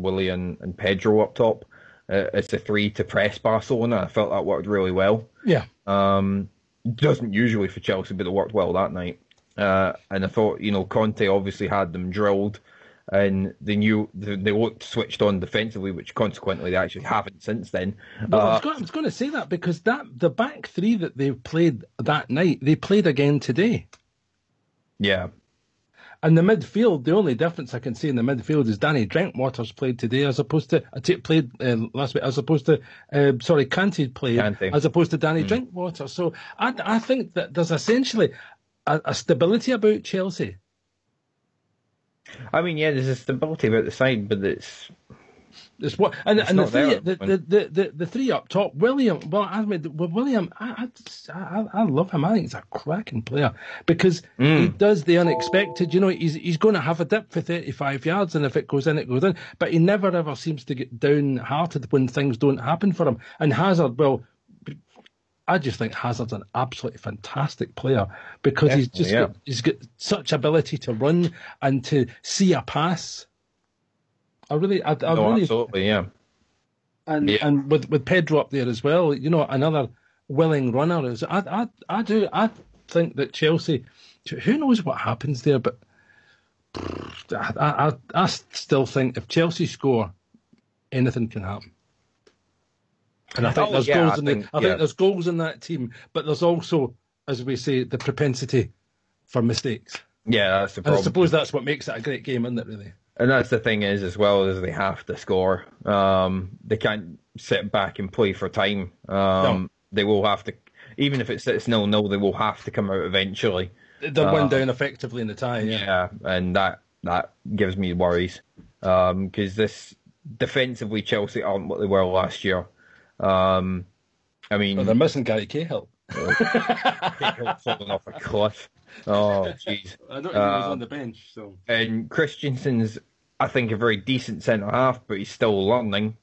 Willian and Pedro up top as the three to press Barcelona. I felt that worked really well. Yeah. Doesn't usually for Chelsea, but it worked well that night. And I thought, Conte obviously had them drilled, and they knew they looked switched on defensively, which consequently they actually haven't since then. Well, I was going to say that because the back three that they played that night, they played again today. Yeah. And the midfield, the only difference I can see in the midfield is Danny Drinkwater's played today as opposed to played last week, as opposed to Kante played as opposed to Danny Drinkwater. So I think that there's essentially a stability about Chelsea. I mean, yeah, there's a stability about the side, but it's what and the three there. the three up top. William, William, I love him. I think he's a cracking player because he does the unexpected. He's going to have a dip for 35 yards, and if it goes in, it goes in. But he never ever seems to get downhearted when things don't happen for him. And Hazard, well, I just think Hazard's an absolutely fantastic player because he's got such ability to run and to see a pass. Absolutely, yeah. And with Pedro up there as well, another willing runner. I think that Chelsea, who knows what happens there, but I still think if Chelsea score, anything can happen. And I think there's goals in that team, but there's also, as we say, the propensity for mistakes. Yeah, that's the problem. And I suppose that's what makes it a great game, isn't it, really? And that's the thing is, as well, as they have to score. They can't sit back and play for time. No. They will have to, even if it sits 0-0, they will have to come out eventually. They'll win down effectively in the tie, yeah. Yeah, and that gives me worries. Because this, defensively, Chelsea aren't what they were last year. I mean... Well, they're missing Gary Cahill. Cahill falling off a cliff. Oh, jeez. I don't think he was on the bench, so... And Christensen's, I think, a very decent centre-half, but he's still learning.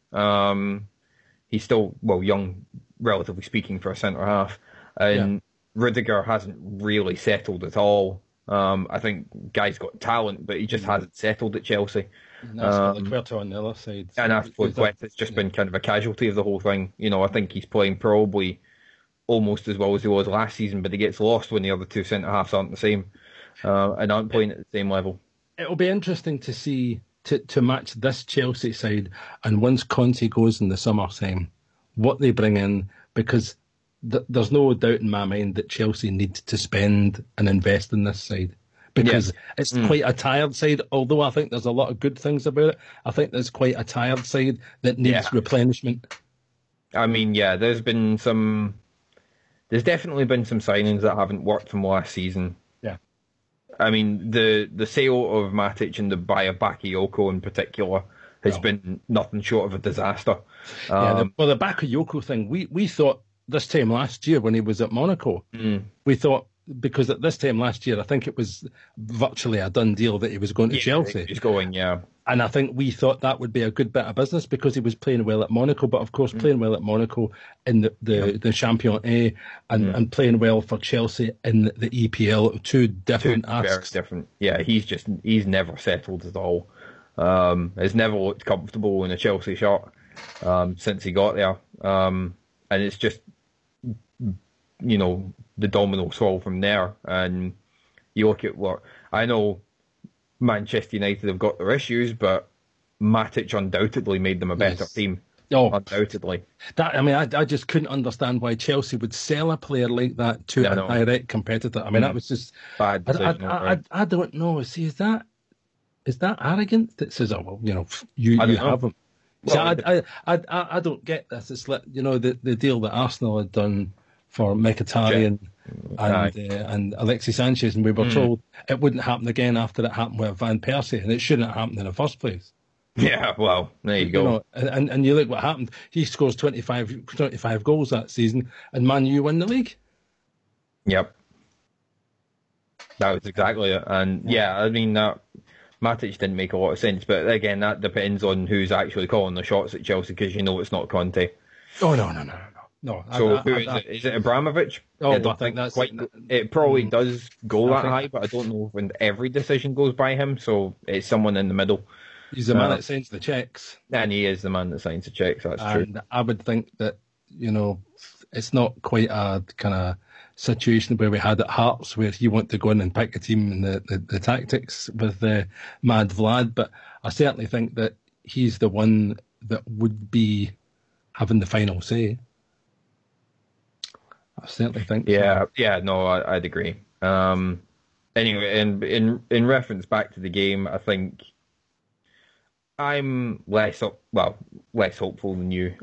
He's still, young, relatively speaking, for a centre-half. And Rudiger hasn't really settled at all. I think Guy's got talent, but he just hasn't settled at Chelsea. And that's Liquerto on the other side. And Liquerto's just been kind of a casualty of the whole thing. I think he's playing probably almost as well as he was last season, but he gets lost when the other two centre-halves aren't the same and aren't playing at the same level. It'll be interesting to see, to match this Chelsea side, and once Conte goes in the summertime, what they bring in, because there's no doubt in my mind that Chelsea need to spend and invest in this side. Because it's quite a tired side, although I think there's a lot of good things about it. I think there's quite a tired side that needs replenishment. I mean, there's definitely been some signings that haven't worked from last season. Yeah. I mean, the sale of Matic and the buy of Bakayoko in particular has been nothing short of a disaster. The Bakayoko thing, we thought this time last year when he was at Monaco, we thought, because at this time last year, I think it was virtually a done deal that he was going to Chelsea. He's going, And I think we thought that would be a good bit of business because he was playing well at Monaco, but of course playing well at Monaco in the Champion A and playing well for Chelsea in the EPL, two different asks. Very different. Yeah, he's never settled at all. Has never looked comfortable in a Chelsea shirt since he got there. And it's just, the dominoes fall from there. And you look at what I know. Manchester United have got their issues, but Matic undoubtedly made them a better team. Oh, undoubtedly. I just couldn't understand why Chelsea would sell a player like that to a direct competitor. I mean, that was just bad decision. I don't know. See, is that arrogant that says, you have him? Well, I don't get this. It's like the deal that Arsenal had done for Mkhitaryan and Alexis Sanchez, and we were told it wouldn't happen again after it happened with Van Persie, and it shouldn't have happened in the first place. Yeah, well, there you go. And you look what happened. He scores 25 goals that season, and Man U win the league. Yep. That was exactly it. And I mean, Matic didn't make a lot of sense, but again, that depends on who's actually calling the shots at Chelsea, because it's not Conte. Oh, no. So who is it? Is it Abramovich? Oh, I think that's quite. It probably does go that high, but I don't know when every decision goes by him. So it's someone in the middle. He's the man that signs the checks. And he is the man that signs the checks, that's true. And I would think that, it's not quite a kind of situation where we had at Hearts where he wanted to go in and pick a team and the tactics with Mad Vlad, but I certainly think that he's the one that would be having the final say. I certainly think so. Yeah, no, I'd agree. Anyway, in reference back to the game, I think I'm less hopeful than you.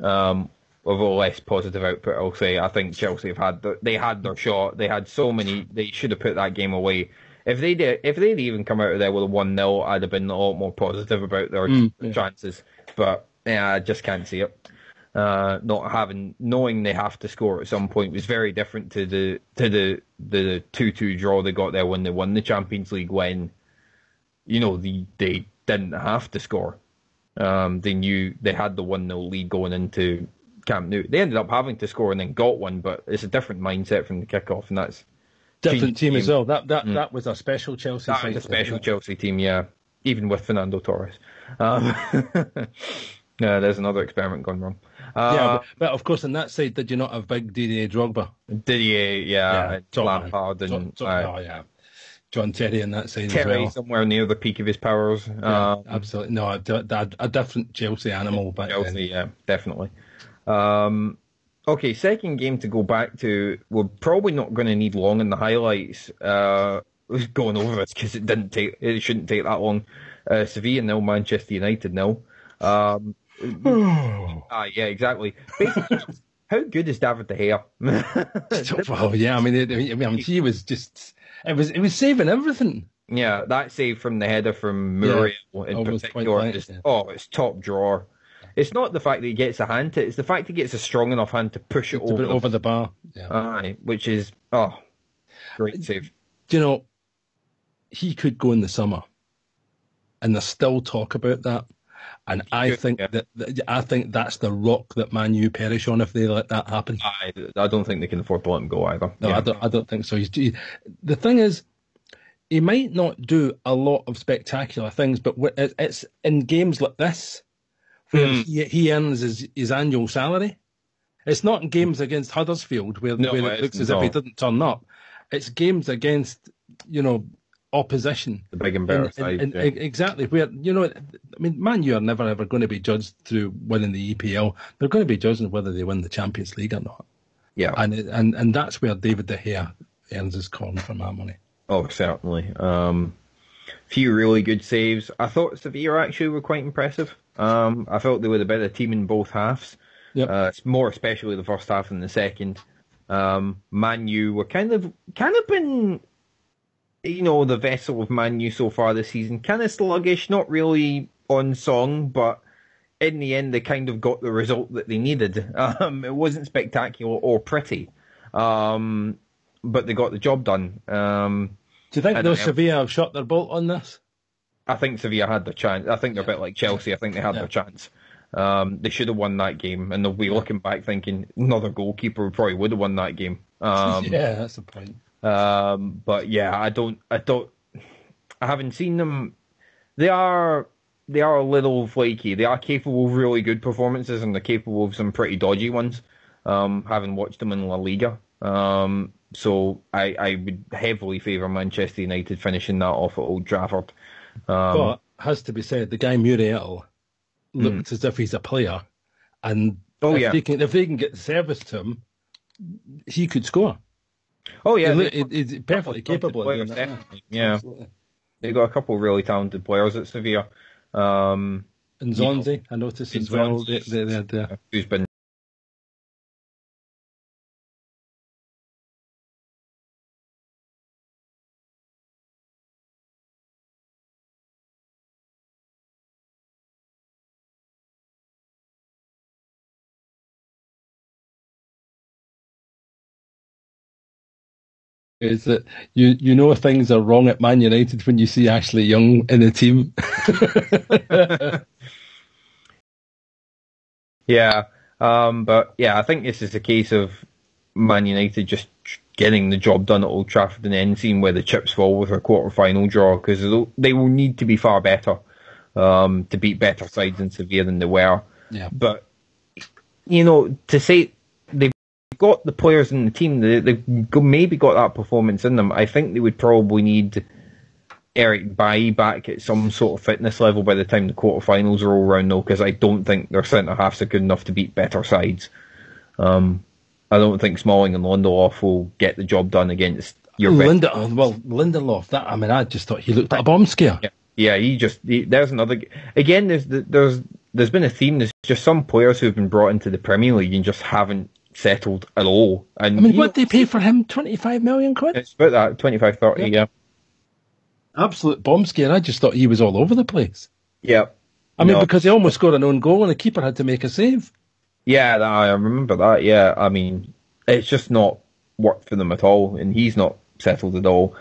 Although less positive output, I'll say. I think Chelsea had their shot. They had so many. They should have put that game away. If they'd even come out of there with a 1-0, I'd have been a lot more positive about their chances. But yeah, I just can't see it. Knowing they have to score at some point was very different to the 2-2 draw they got there when they won the Champions League, when they didn't have to score. They knew they had the 1-0 lead going into Camp Nou. They ended up having to score and then got one, but it's a different mindset from the kickoff, and that's different team as well. That was a special Chelsea. That was a special Chelsea team, yeah. Even with Fernando Torres. There's another experiment gone wrong. But of course, on that side, did you not have big Didier Drogba? Didier, Lampard, and John Terry on that side Terry as well. Somewhere near the peak of his powers. Absolutely. No, a different Chelsea animal back then. Yeah, definitely. Okay, second game to go back to. We're probably not going to need long in the highlights. Going over it because it shouldn't take that long. Sevilla 0, Manchester United 0. Yeah, exactly. Basically, how good is David De Gea? Well, yeah, I mean, he was just. It was saving everything. Yeah, that save from the header from Muriel in particular. It's top drawer. It's not the fact that he gets a hand to it, it's the fact he gets a strong enough hand to push it over the bar. Yeah. Which is, great save. Do you know, he could go in the summer, and there's still talk about that. And I think that's the rock that Man U perish on if they let that happen. I don't think they can afford to let him go either. No, yeah. I don't think so. The thing is, he might not do a lot of spectacular things, but it's in games like this where he earns his annual salary. It's not in games against Huddersfield where it looks as if he didn't turn up. It's games against, opposition. The big and better side. Exactly. Where, Man U are never ever going to be judged through winning the EPL. They're going to be judged on whether they win the Champions League or not. Yeah. And that's where David De Gea earns his corn for my money. Oh, certainly. Few really good saves. I thought Sevilla actually were quite impressive. I felt they were the better team in both halves. Yep. It's more especially the first half than the second. Man U were kind of been, the vessel of Man U so far this season. Kind of sluggish, not really on song, but in the end they kind of got the result that they needed. It wasn't spectacular or pretty, but they got the job done. Do you think Sevilla have shot their bolt on this? I think Sevilla had their chance. I think they're a bit like Chelsea. I think they had their chance. They should have won that game, and they'll be looking back thinking another goalkeeper probably would have won that game. Yeah, that's the point. But yeah, I haven't seen them. They are a little flaky. They are capable of really good performances, and they're capable of some pretty dodgy ones. Having watched them in La Liga. So I would heavily favour Manchester United finishing that off at Old Trafford. But has to be said, the guy Muriel looks as if he's a player, and if they can get service to him, he could score. Oh yeah, he's perfectly capable of doing that. Yeah, they got a couple of really talented players at Sevilla. And Zonzi, I noticed as well. Who's been. Is that you know things are wrong at Man United when you see Ashley Young in the team. Yeah, but yeah, I think this is a case of Man United just getting the job done at Old Trafford and then seeing where the chips fall with a quarter-final draw, because they will need to be far better to beat better sides in Sevilla than they were. Yeah. But, to say they've got the players in the team, they've maybe got that performance in them, I think they would probably need Eric Bailly back at some sort of fitness level by the time the quarterfinals are all around, though, because I don't think their centre-halves are good enough to beat better sides. I don't think Smalling and Lindelof will get the job done against your Lindelof, I just thought he looked like a bomb scare. Yeah, there's another... Again, there's been a theme. There's just some players who've been brought into the Premier League and just haven't settled at all. And what they pay for him? 25 million quid? It's about that, 25, 30, yeah. Absolute bomb scare. I just thought he was all over the place. Yeah. Because he almost scored an own goal and the keeper had to make a save. Yeah, I remember that, yeah. It's just not worked for them at all, and he's not settled at all.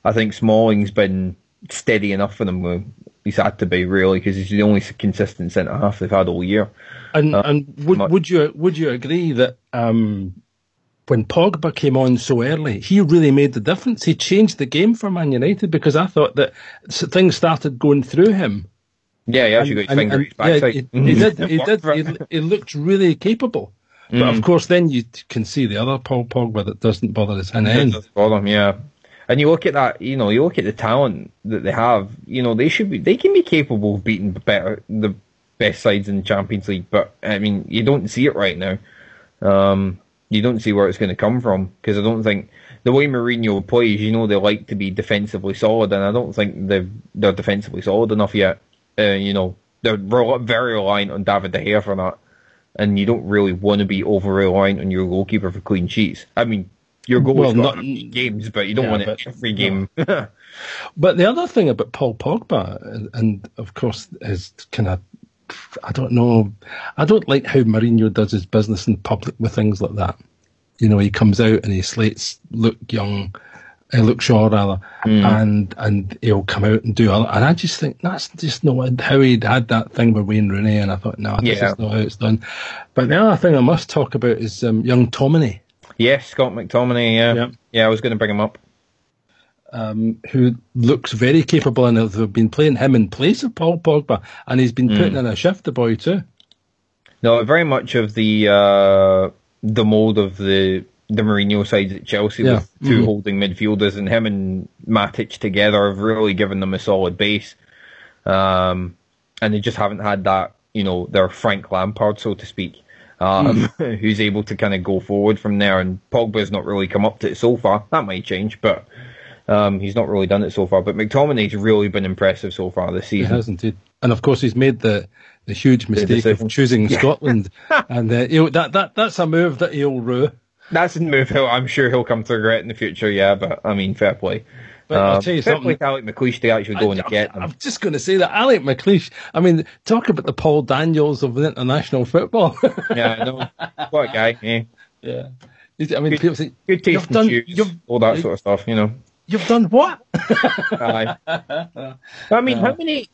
I think Smalling's been steady enough for them. He's had to be, really, because he's the only consistent centre-half they've had all year. And would you agree that when Pogba came on so early, he really made the difference? He changed the game for Man United, because I thought that things started going through him. Yeah, he actually got his finger in his backside. Yeah, he did. He looked really capable. But of course, then you can see the other Paul Pogba that doesn't bother his end. It doesn't bother him, yeah. And you look at that, you look at the talent that they have. They can be capable of beating the best sides in the Champions League. But you don't see it right now. You don't see where it's going to come from, because I don't think the way Mourinho plays, they like to be defensively solid, and I don't think they're defensively solid enough yet. They're very reliant on David De Gea for that, and you don't really want to be over reliant on your goalkeeper for clean sheets. Your goal's got games, but you don't want it every game. But the other thing about Paul Pogba, and of course, is kind of, I don't know, I don't like how Mourinho does his business in public with things like that. He comes out and he slates Luke Shaw rather, and he'll come out and do other, and I just think that's just not how he'd had that thing with Wayne Rooney, and I thought, no, this is not how it's done. But the other thing I must talk about is young Tomine. Yes, Scott McTominay, yeah, I was going to bring him up. Who looks very capable, and they've been playing him in place of Paul Pogba, and he's been putting in a shift, the boy, too. No, very much of the mould of the Mourinho sides at Chelsea, with two holding midfielders, and him and Matic together have really given them a solid base. And they just haven't had that, their Frank Lampard, so to speak, who's able to kind of go forward from there. And Pogba's not really come up to it so far. That might change, but he's not really done it so far. But McTominay's really been impressive so far this season. He has indeed. And of course, he's made the huge mistake of choosing Scotland. And that's a move that he'll rue. That's a move I'm sure he'll come to regret in the future, yeah, but fair play. But I'll tell you fair something. play to Alec McLeish to actually go and get them. I'm just going to say that Alec McLeish, talk about the Paul Daniels of international football. Yeah, I know. What a guy, eh? Yeah. People say, good taste in shoes, all that sort of stuff, You've done what? Aye. How many,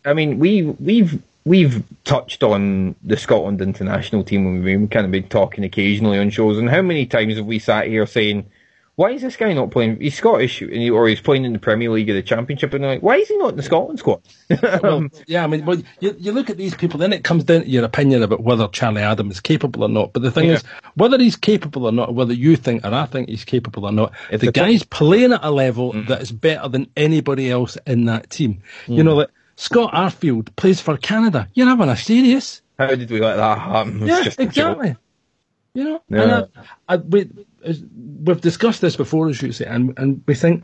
we've touched on the Scotland international team when we've kind of been talking occasionally on shows, and how many times have we sat here saying, why is this guy not playing? He's Scottish, or he's playing in the Premier League or the Championship, and they're like, why is he not in the Scotland squad? You look at these people, then it comes down to your opinion about whether Charlie Adam is capable or not. But the thing is, whether he's capable or not, whether you think or I think he's capable or not, the guy's playing at a level that is better than anybody else in that team. Like Scott Arfield plays for Canada. You're having a serious? How did we let that happen? Yeah, exactly. And we've discussed this before, as you say, and we think,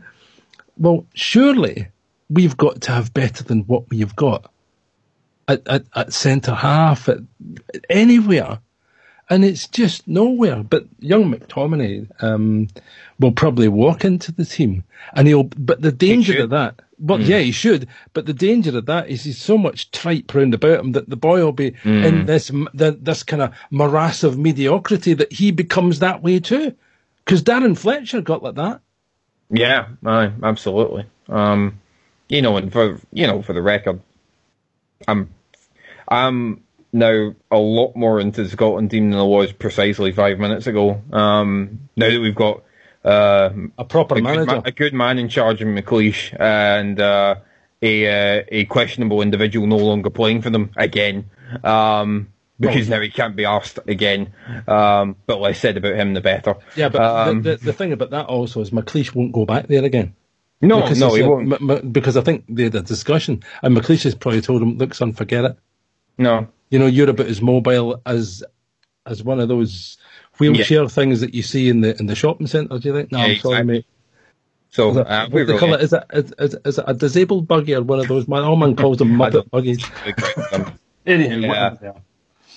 well, surely we've got to have better than what we've got at centre half, at anywhere, and it's just nowhere. But young McTominay will probably walk into the team, and But the danger of that. Well, yeah, he should. But the danger of that is he's so much tripe round about him that the boy will be in this kind of morass of mediocrity that he becomes that way too. Because Darren Fletcher got like that. Yeah, absolutely. And for the record, I'm now a lot more into the Scotland team than I was precisely 5 minutes ago. Now that we've got a proper manager, a good man in charge of McLeish, and a questionable individual no longer playing for them again. Because now he can't be asked again. But less said about him, the better. Yeah, but the thing about that also is McLeish won't go back there again. No, he won't. Because I think they had a discussion, and McLeish has probably told him, "Look, son, forget it. No, you're about as mobile as one of those wheelchair things that you see in the shopping centre. Do you think? No, I'm sorry, mate." So what they call it? Is it a disabled buggy or one of those? My man calls them Muppet buggies. Anyhow,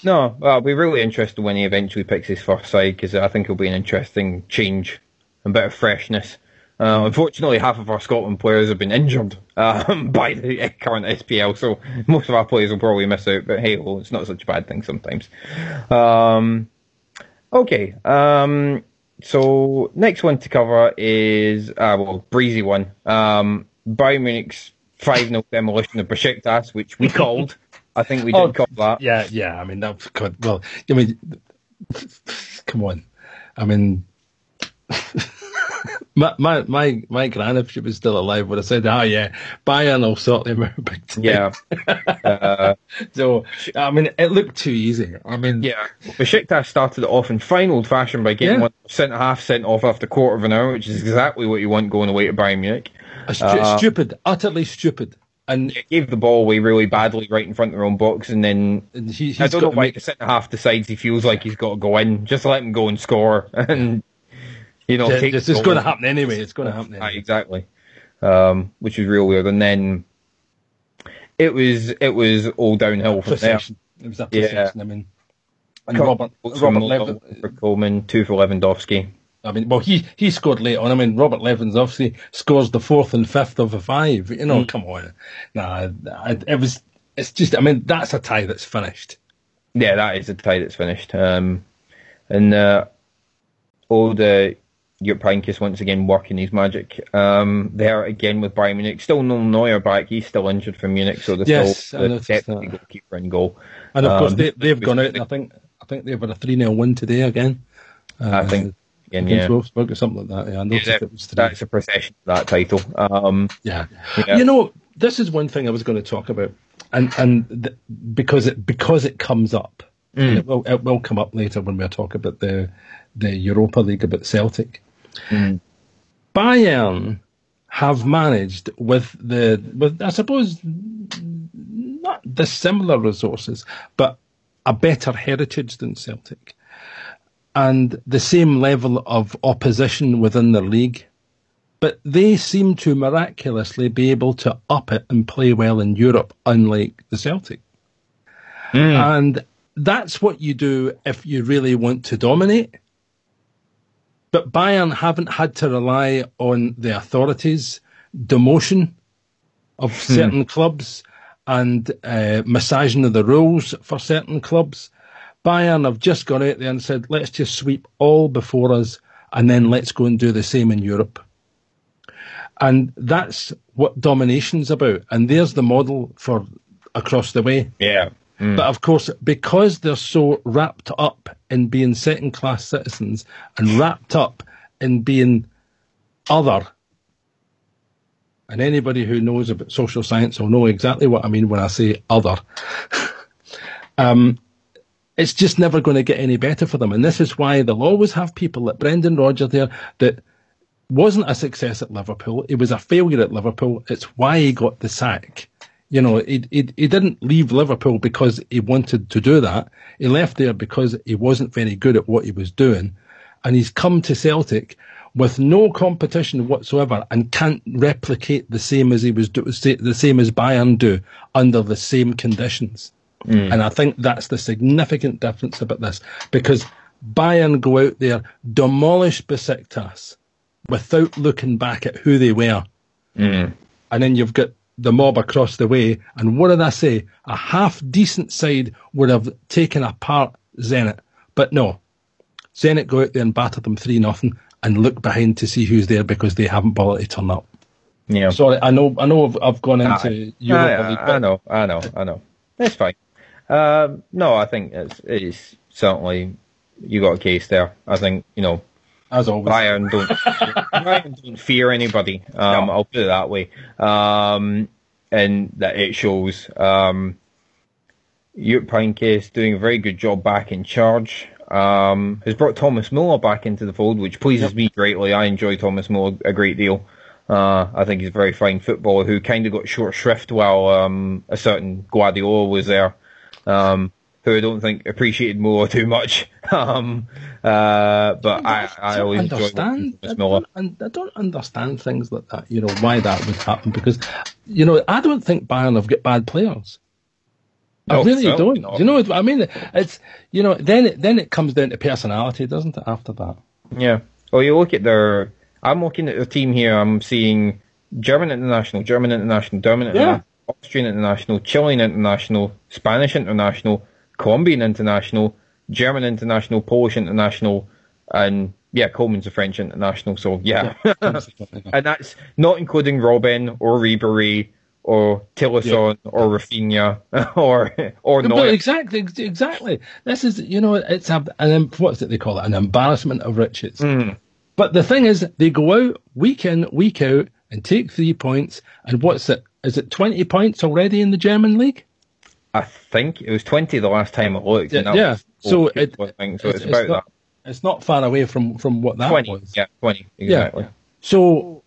no, I'll be really interested when he eventually picks his first side, because I think it'll be an interesting change, a bit of freshness. Unfortunately, half of our Scotland players have been injured by the current SPL, so most of our players will probably miss out, but hey, well, it's not such a bad thing sometimes. Okay, so next one to cover is, breezy one. Bayern Munich's 5-0 demolition of Besiktas, which we called. I think we did call that. Yeah. I mean, that's good. Well, I mean, come on. I mean, my gran, if she was still alive, would have said, Bayern will sort them out big time. Yeah. So, I mean, it looked too easy. I mean, yeah. Besiktas started it off in fine old fashion by getting one centre-half sent off after a quarter of an hour, which is exactly what you want going away to Bayern Munich. Stupid, utterly stupid. And he gave the ball away really badly right in front of their own box, and then I don't know why the centre-half decides he feels like he's got to go in. Just let him go and score, and it's going to happen anyway. It's going to happen anyway. Exactly, which is real weird. And then it was all downhill from there. It was a procession. I mean, and Robert Coleman, 2 for Lewandowski. I mean, well, he scored late on. I mean, Robert Lewandowski scores the 4th and 5th of a 5. Come on. It's just, I mean, that's a tie that's finished. Yeah, that is a tie that's finished. Old Jupp Heynckes once again working his magic. There again with Bayern Munich. Still no Neuer back. He's still injured for Munich, so there's still the deputy goalkeeper in goal. And of course, they've gone out, and I think they've had a 3-0 win today again. I think. Against Wolfsburg or something like that. Yeah, I noticed it was 3. That's a procession for that title. Yeah. This is one thing I was going to talk about, because it comes up, and it will come up later when we talk about the Europa League, about Celtic. Bayern have managed with I suppose not the similar resources, but a better heritage than Celtic, and the same level of opposition within the league. But they seem to miraculously be able to up it and play well in Europe, unlike the Celtic. And that's what you do if you really want to dominate. But Bayern haven't had to rely on the authorities' demotion of certain clubs and massaging of the rules for certain clubs. Bayern have just gone out there and said, let's just sweep all before us, and then let's go and do the same in Europe. And that's what domination's about. And there's the model for across the way. Yeah. But of course, because they're so wrapped up in being second-class citizens and wrapped up in being other, and anybody who knows about social science will know exactly what I mean when I say other, it's just never going to get any better for them. And this is why they'll always have people like Brendan Rodgers there that wasn't a success at Liverpool. He was a failure at Liverpool. It's why he got the sack. He didn't leave Liverpool because he wanted to do that. He left there because he wasn't very good at what he was doing. And he's come to Celtic with no competition whatsoever and can't replicate the same as the same as Bayern do under the same conditions. And I think that's the significant difference about this, because Bayern go out there, demolish Besiktas without looking back at who they were. And then you've got the mob across the way, and what did I say? A half-decent side would have taken apart Zenit. But no, Zenit go out there and batter them 3-0 and look behind to see who's there because they haven't bothered to turn up. Yeah. Sorry, I know I've gone into Europa League. I know. That's fine. No, I think it is certainly, you got a case there. I think, as always, Bayern don't fear anybody. I'll put it that way. and that it shows. Jupp Heynckes doing a very good job back in charge. Has brought Thomas Muller back into the fold, which pleases me greatly. I enjoy Thomas Muller a great deal. I think he's a very fine footballer who kind of got short shrift while a certain Guardiola was there, who I don't think appreciated Muller too much. But I always enjoy Thomas Muller. I don't understand things like that, why that would happen, because, I don't think Bayern have got bad players. I really don't. Not. You know what I mean? It's then it comes down to personality, doesn't it? After that, yeah. Well, you look at their. I'm looking at their team here. I'm seeing German international, Austrian international, Chilean international, Spanish international, Colombian international, German international, Polish international, and Coleman's a French international. So yeah. And that's not including Robben or Ribéry or Tillerson or Rafinha or Neuer. Exactly. This is, it's what's it they call it? An embarrassment of riches. Mm. But the thing is, they go out week in, week out and take 3 points. And what's it? Is it 20 points already in the German league? I think it was 20 the last time I looked. Yeah. So it's about that. It's not far away from what that 20, was. Yeah, 20, exactly. Yeah. So,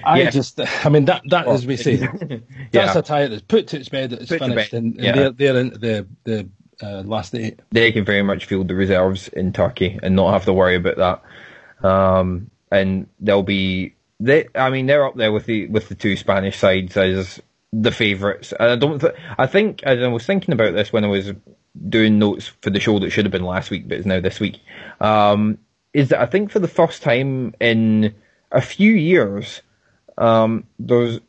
that as we say, that's a tie that's put to its bed, it's finished, and they're into the last 8. They can very much field the reserves in Turkey and not have to worry about that. And they'll be they're up there with the 2 Spanish sides as the favourites. And I think I was thinking about this when I was doing notes for the show that should have been last week but is now this week. Is that I think for the first time in a few years, there's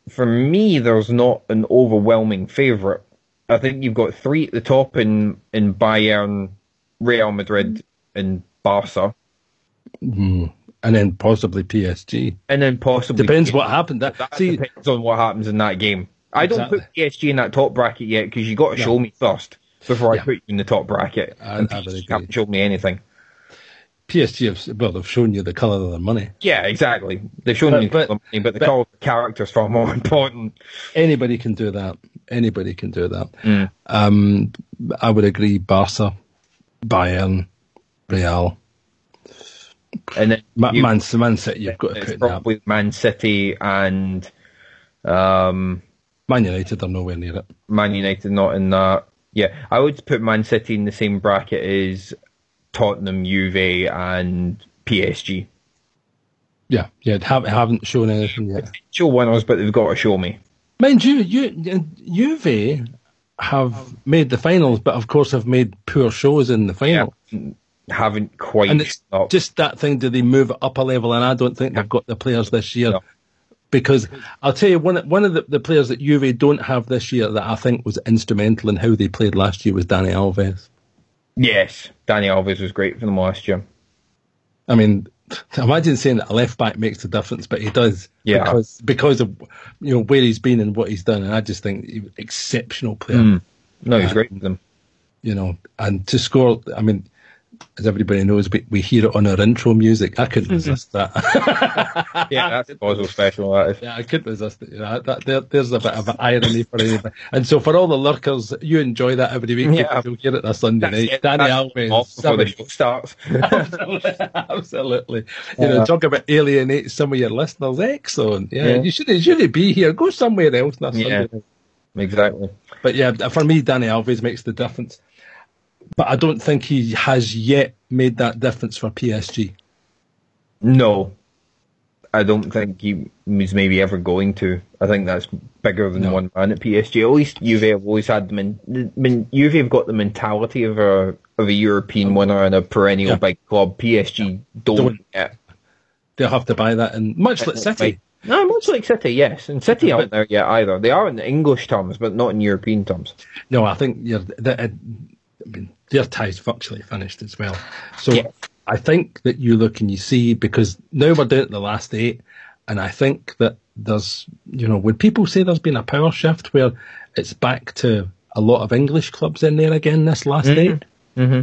not an overwhelming favourite. I think you've got 3 at the top in Bayern, Real Madrid, and Barca. Mm. And then possibly PSG. Depends what happened. Depends on what happens in that game. I don't put PSG in that top bracket yet because you got to show me first before I put you in the top bracket. You haven't shown me anything. PSG they've shown you the colour of their money. Yeah, exactly. They've shown you the colour of money, but the colour of the character is far more important. Anybody can do that. Mm. I would agree. Barca, Bayern, Real. And then Man City, you've got to put probably that. Man City and Man United are nowhere near it. Man United not in that. Yeah, I would put Man City in the same bracket as Tottenham, Juve, and PSG. Yeah, haven't shown anything yet. Potential winners, but they've got to show me. Mind you, Juve have made the finals, but of course have made poor shows in the final. Yeah, haven't quite. And it's just that thing, do they move it up a level? And I don't think they've got the players this year. No. Because I'll tell you, one of the players that Juve don't have this year that I think was instrumental in how they played last year was Dani Alves. Yes, Dani Alves was great for them last year. I mean, imagine saying that a left back makes a difference, but he does. Yeah. Because of where he's been and what he's done, and I just think he's an exceptional player. No, he's great for them. And to score, I mean, as everybody knows, we hear it on our intro music. I couldn't resist that. Yeah, that's also special. That is. Yeah, I couldn't resist it. There's a bit of an irony for anybody. And so for all the lurkers, you enjoy that every week. Yeah. You'll hear it this Sunday night. Dani Alves. Before the show starts. Absolutely. Talk about alienate some of your listeners. Excellent. Yeah. You shouldn't be here. Go somewhere else. Sunday night. Exactly. But yeah, for me, Dani Alves makes the difference. But I don't think he has yet made that difference for PSG. No. I don't think he was maybe ever going to. I think that's bigger than one man at PSG. At least Juve have always had Juve have got the mentality of a European winner and a perennial big club. PSG don't yet. They'll have to buy that, and much like City. No, much like City, yes. And City aren't there yet either. They are in English terms, but not in European terms. No, I think their tie's virtually finished as well. So I think that you look and you see, because now we're down to the last 8, and I think that there's, when people say there's been a power shift where it's back to a lot of English clubs in there again this last 8. Mm-hmm.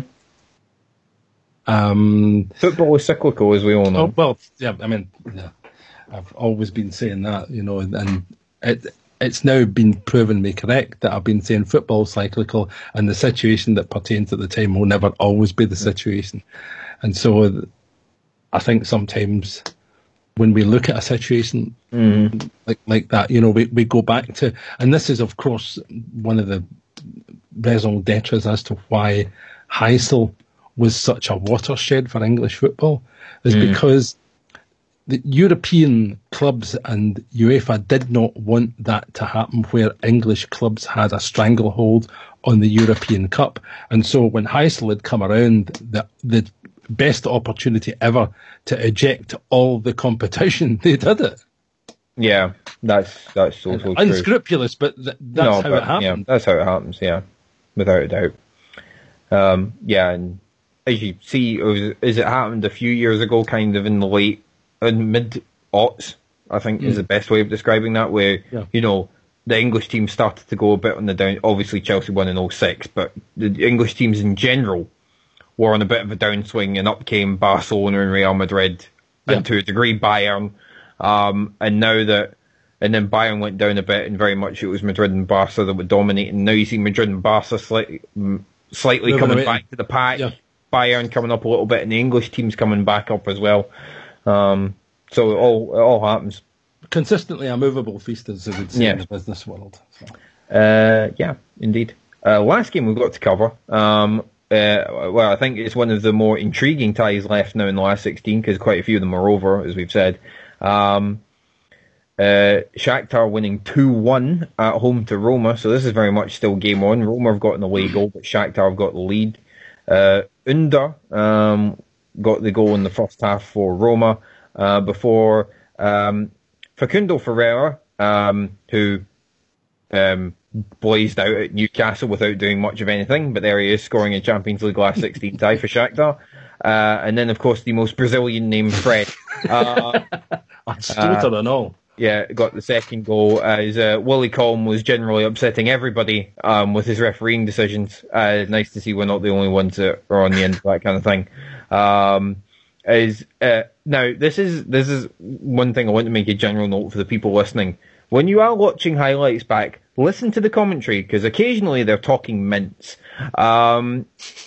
Football is cyclical, as we all know. Oh, well, yeah, I mean, yeah. I've always been saying that, and it's now been proven me correct that I've been saying football's cyclical, and the situation that pertains at the time will never always be the situation. And so I think sometimes when we look at a situation like that, we go back to, and this is, of course, one of the raison d'etres as to why Heysel was such a watershed for English football, is because the European clubs and UEFA did not want that to happen, where English clubs had a stranglehold on the European Cup. And so when Heysel had come around, the best opportunity ever to eject all the competition, they did it. Yeah, that's so true. Unscrupulous, but that's how it happened. Yeah, that's how it happens, yeah, without a doubt. And as you see, it happened a few years ago, kind of in the mid-aughts, I think is the best way of describing that, where, the English team started to go a bit on the down. Obviously, Chelsea won in 2006, but the English teams in general were on a bit of a downswing, and up came Barcelona and Real Madrid, and to a degree Bayern. And then Bayern went down a bit, and very much it was Madrid and Barca that were dominating. Now you see Madrid and Barca slightly coming back to the pack. Yeah. Bayern coming up a little bit, and the English team's coming back up as well. So it all happens. Consistently a movable feast, as they would say in the business world. So. Yeah, indeed. Last game we've got to cover. I think it's one of the more intriguing ties left now in the last 16, because quite a few of them are over, as we've said. Shakhtar winning 2-1 at home to Roma, so this is very much still game on. Roma have got an away goal, but Shakhtar have got the lead. Under got the goal in the first half for Roma, before Facundo Ferreira, who blazed out at Newcastle without doing much of anything, but there he is, scoring a Champions League last 16 tie for Shakhtar. And then, of course, the most Brazilian name, Fred. Stutter and all. Yeah, got the second goal, as Willie Collum was generally upsetting everybody with his refereeing decisions. Nice to see we're not the only ones that are on the end of that kind of thing. Now, this is one thing I want to make a general note for the people listening. When you are watching highlights back, listen to the commentary, because occasionally they're talking mince. I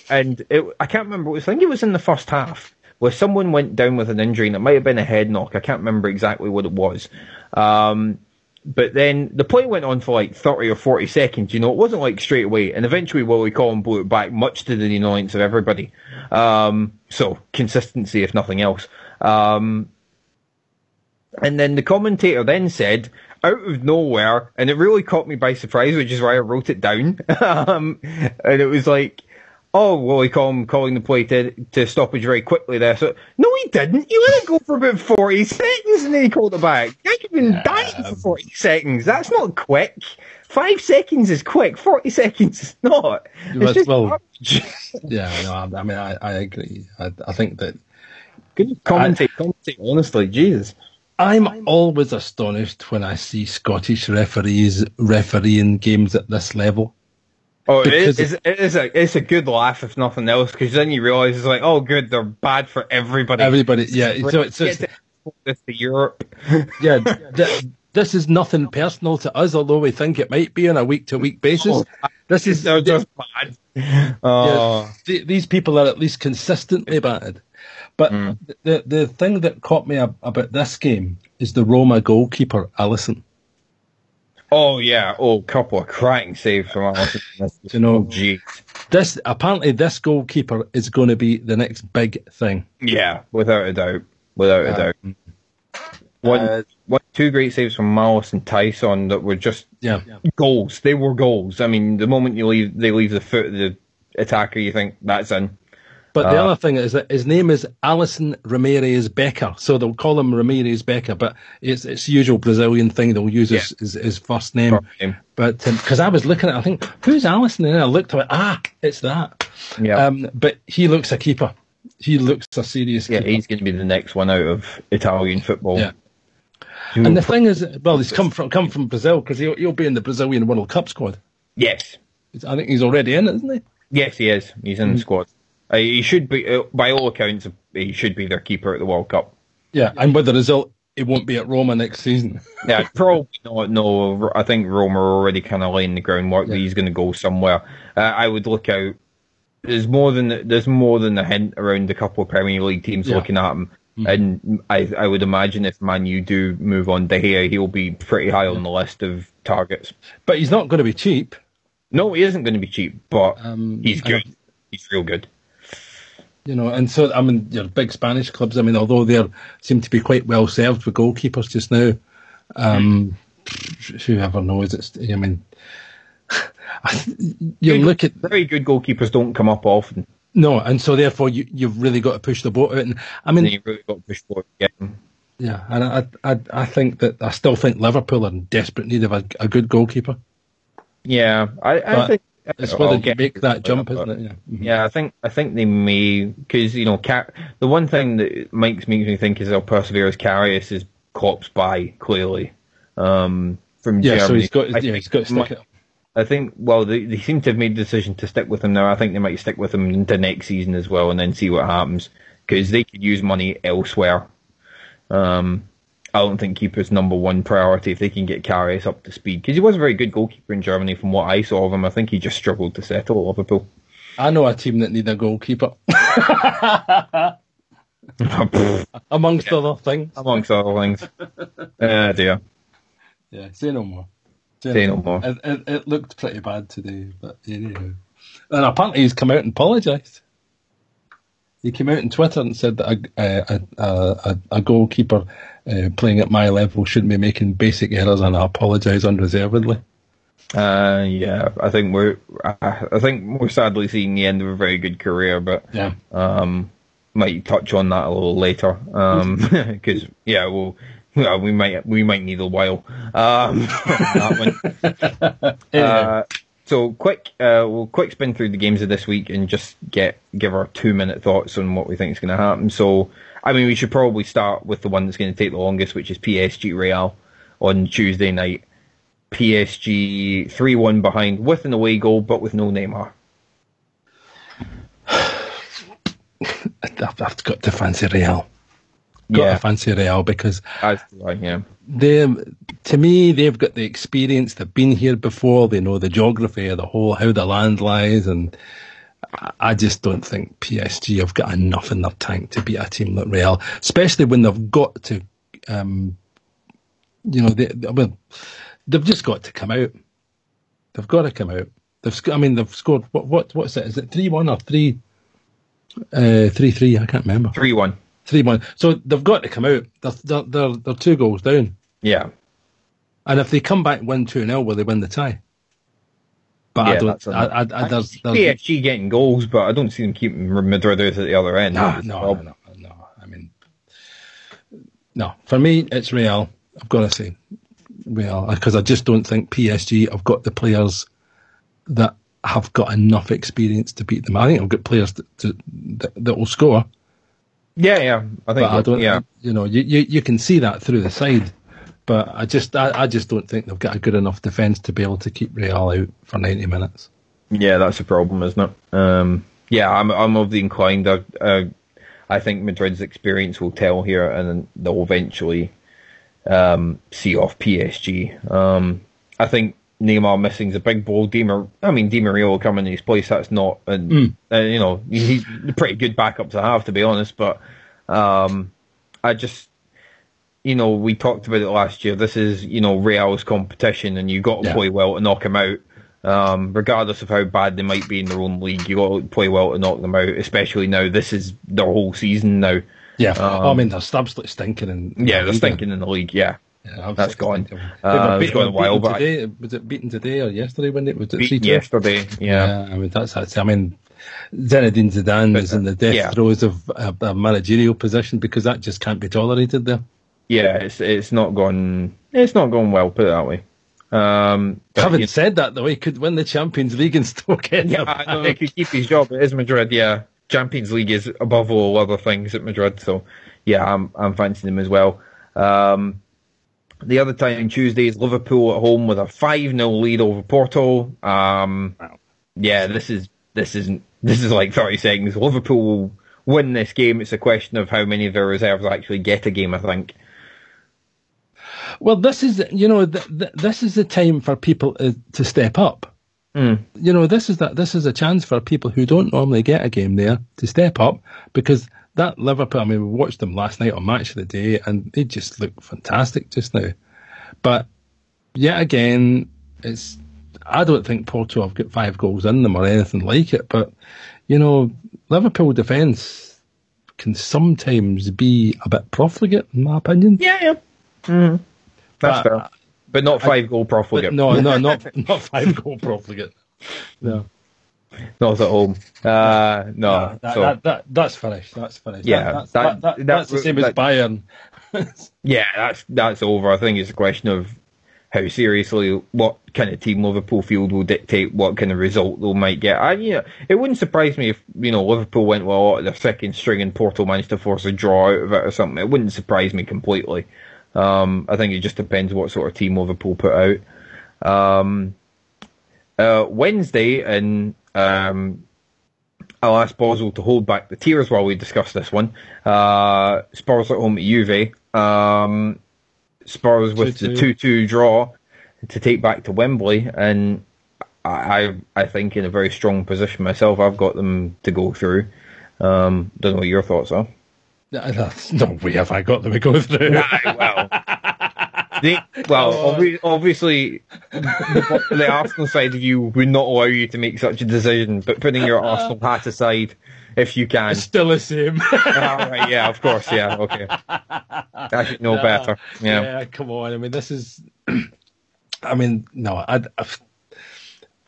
can't remember, I think it was in the first half, where someone went down with an injury, and it might have been a head knock. I can't remember exactly what it was. But then the play went on for like 30 or 40 seconds, it wasn't like straight away, and eventually Willie Collum blew it back, much to the annoyance of everybody. So, consistency, if nothing else. And then the commentator then said, out of nowhere, and it really caught me by surprise, which is why I wrote it down, and it was like, Willie Collum calling the play to stoppage very quickly there. So, no, he didn't. He let it go for about 40 seconds and then he called it back. I could have been dying for 40 seconds. That's not quick. 5 seconds is quick. 40 seconds is not. It's just garbage. I agree. I think that... Good commentate, honestly. Jesus. I'm always astonished when I see Scottish referees refereeing games at this level. Oh, it's a good laugh, if nothing else, because then you realise it's like, oh, good, they're bad for everybody. Everybody, yeah. So it's to Europe. Yeah, this is nothing personal to us, although we think it might be on a week-to-week basis. They're just bad. Oh. Yeah, these people are at least consistently bad. But the thing that caught me about this game is the Roma goalkeeper, Alisson. Oh, yeah. Couple of cracking saves from Alisson. Apparently this goalkeeper is going to be the next big thing. Yeah, without a doubt. Two great saves from Malos and Tyson that were just goals. They were goals. I mean, the moment they leave the foot of the attacker, you think that's in. But the other thing is that his name is Alisson Ramirez Becker, so they'll call him Ramirez Becker, but it's the usual Brazilian thing, they'll use his first name. But because I was looking at it, I think, who's Alisson? And I looked at it, it's that. Yeah. But he looks a keeper. He looks a serious keeper. Yeah, he's going to be the next one out of Italian football. Yeah. And the thing is, well, he's come from Brazil, because he'll be in the Brazilian World Cup squad. Yes. I think he's already in it, isn't he? Yes, he is. He's in the squad. He should be, by all accounts, he should be their keeper at the World Cup. Yeah, and with the result he won't be at Roma next season. Yeah, probably not. No, I think Roma are already kind of laying the groundwork that he's going to go somewhere. I would look out. There's more than a hint around a couple of Premier League teams looking at him, and I would imagine if Man U do move on De Gea, he'll be pretty high on the list of targets. But he's not going to be cheap. No, he isn't going to be cheap, but he's good. He's real good. You know, and so, I mean, your big Spanish clubs, I mean, although they seem to be quite well served with goalkeepers just now, whoever knows, I mean, look at... Very good goalkeepers don't come up often. No, and so therefore you've really got to push the boat out. And I mean, you've really got to push the boat out. Yeah, and I still think Liverpool are in desperate need of a good goalkeeper. Yeah, I think it's whether you make that jump, isn't it? Yeah. Mm-hmm. Yeah, I think they may, because the one thing that makes me think is they'll persevere as Karius is Klopp's buy clearly from Germany. So he's got to stick it. I think they seem to have made the decision to stick with him now. I think they might stick with him into next season as well, and then see what happens because they could use money elsewhere. I don't think keeper's number one priority if they can get Karius up to speed. Because he was a very good goalkeeper in Germany from what I saw of him. I think he just struggled to settle at Liverpool. I know a team that need a goalkeeper. Amongst other things. Dear. Yeah, say no more. Say no more. It looked pretty bad today, but anyhow. And apparently he's come out and apologised. He came out on Twitter and said that a goalkeeper playing at my level shouldn't be making basic errors, and I apologise unreservedly. Yeah, I think we're sadly seeing the end of a very good career, but might touch on that a little later because we might need a while. That one. So we'll quick spin through the games of this week and just give our 2-minute thoughts on what we think is going to happen. So, I mean, we should probably start with the one that's going to take the longest, which is PSG Real on Tuesday night. PSG 3-1 behind with an away goal, but with no Neymar. I've got to fancy Real. To fancy Real because to me they've got the experience. They've been here before. They know the geography of how the land lies, and I just don't think PSG have got enough in their tank to beat a team like Real, especially when they've got to, they've just got to come out. They've got to come out. They've scored what's it? Is it 3-1 or 3-3? I can't remember. 3-1. 3-1. So they've got to come out. They're 2 goals down. Yeah. And if they come back 1-2-0, will they win the tie? But I don't. There's PSG getting goals, but I don't see them keeping Madrid out at the other end. No. I mean, no. For me, it's Real. I've got to say Real because I just don't think PSG have got the players that have got enough experience to beat them. I think I've got players that will score. Yeah. I think. You can see that through the side, but I just don't think they've got a good enough defence to be able to keep Real out for 90 minutes. Yeah, that's a problem, isn't it? I'm of the inclined. I think Madrid's experience will tell here, and they'll eventually see off PSG. I think Neymar missing is a big blow. Di Maria will come in his place. That's not, he's a pretty good backup to have, to be honest. But I just, we talked about it last year. This is, Real's competition, and you've got to play well to knock him out. Regardless of how bad they might be in their own league, you got to play well to knock them out. Especially now, this is their whole season now. Yeah, they're absolutely stinking they're stinking in the league. Yeah. Yeah, that's gone. It's gone a while back. Was it beaten today or yesterday? Was it beaten yesterday? Yeah. That's. Zinedine Zidane is in the death throes of a managerial position because that just can't be tolerated there. Yeah, it's not gone. It's not going well. Put it that way. Having said that, though, he could win the Champions League and still get. Yeah, I know he could keep his job. It is Madrid. Yeah, Champions League is above all other things at Madrid. So, yeah, I'm fancying him as well. The other time on Tuesday is Liverpool at home with a 5-0 lead over Porto. Yeah, this is like 30 seconds. Liverpool will win this game. It's a question of how many of their reserves actually get a game, I think. Well, this is this is the time for people to step up. This is a chance for people who don't normally get a game there to step up, because that Liverpool, I mean, we watched them last night on Match of the Day and they just look fantastic just now. But yet again, I don't think Porto have got 5 goals in them or anything like it, but Liverpool defence can sometimes be a bit profligate, in my opinion. Yeah. That's fair. But not 5-goal profligate. No, not 5-goal profligate. No. Not at home. No. That's finished. That's finished. Yeah, that's the same as Bayern. Yeah, that's over. I think it's a question of how seriously, what kind of team Liverpool field will dictate what kind of result they might get. It wouldn't surprise me if Liverpool went with a lot of their second string and Porto managed to force a draw out of it or something. It wouldn't surprise me completely. I think it just depends what sort of team Liverpool put out. Wednesday, and I'll ask Boswell to hold back the tears while we discuss this one. Spurs at home at Juve. Spurs with 2-2. The 2-2 draw to take back to Wembley, and I think in a very strong position myself. I've got them to go through. Don't know what your thoughts are. No way have I got them to go through. Obviously, the Arsenal side of you would not allow you to make such a decision, but putting your Arsenal hat aside, if you can. It's still the same. Right, yeah, of course, yeah, okay. I should know better. Yeah, come on. I mean, this is...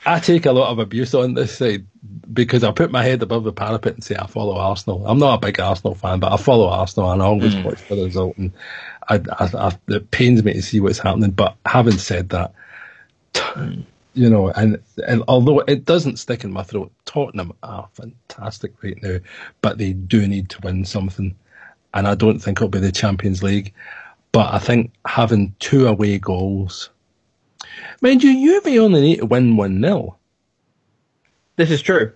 I take a lot of abuse on this side because I put my head above the parapet and say I follow Arsenal. I'm not a big Arsenal fan, but I follow Arsenal and I always watch for the result. And it pains me to see what's happening. But having said that, and although it doesn't stick in my throat, Tottenham are fantastic right now, but they do need to win something. And I don't think it'll be the Champions League. But I think having 2 away goals... Mind you, Juve only need to win 1-0. This is true.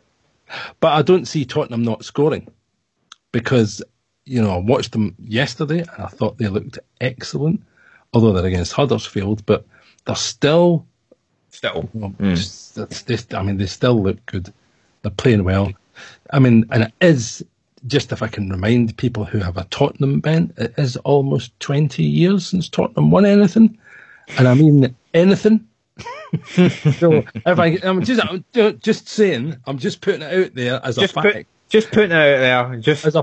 But I don't see Tottenham not scoring. Because, I watched them yesterday and I thought they looked excellent. Although they're against Huddersfield, but they're still... they still look good. They're playing well. I mean, and it is, just if I can remind people who have a Tottenham bent, it is almost 20 years since Tottenham won anything. And I mean anything. So I'm just saying, I'm just putting it out there as a fact. Just putting it out there, as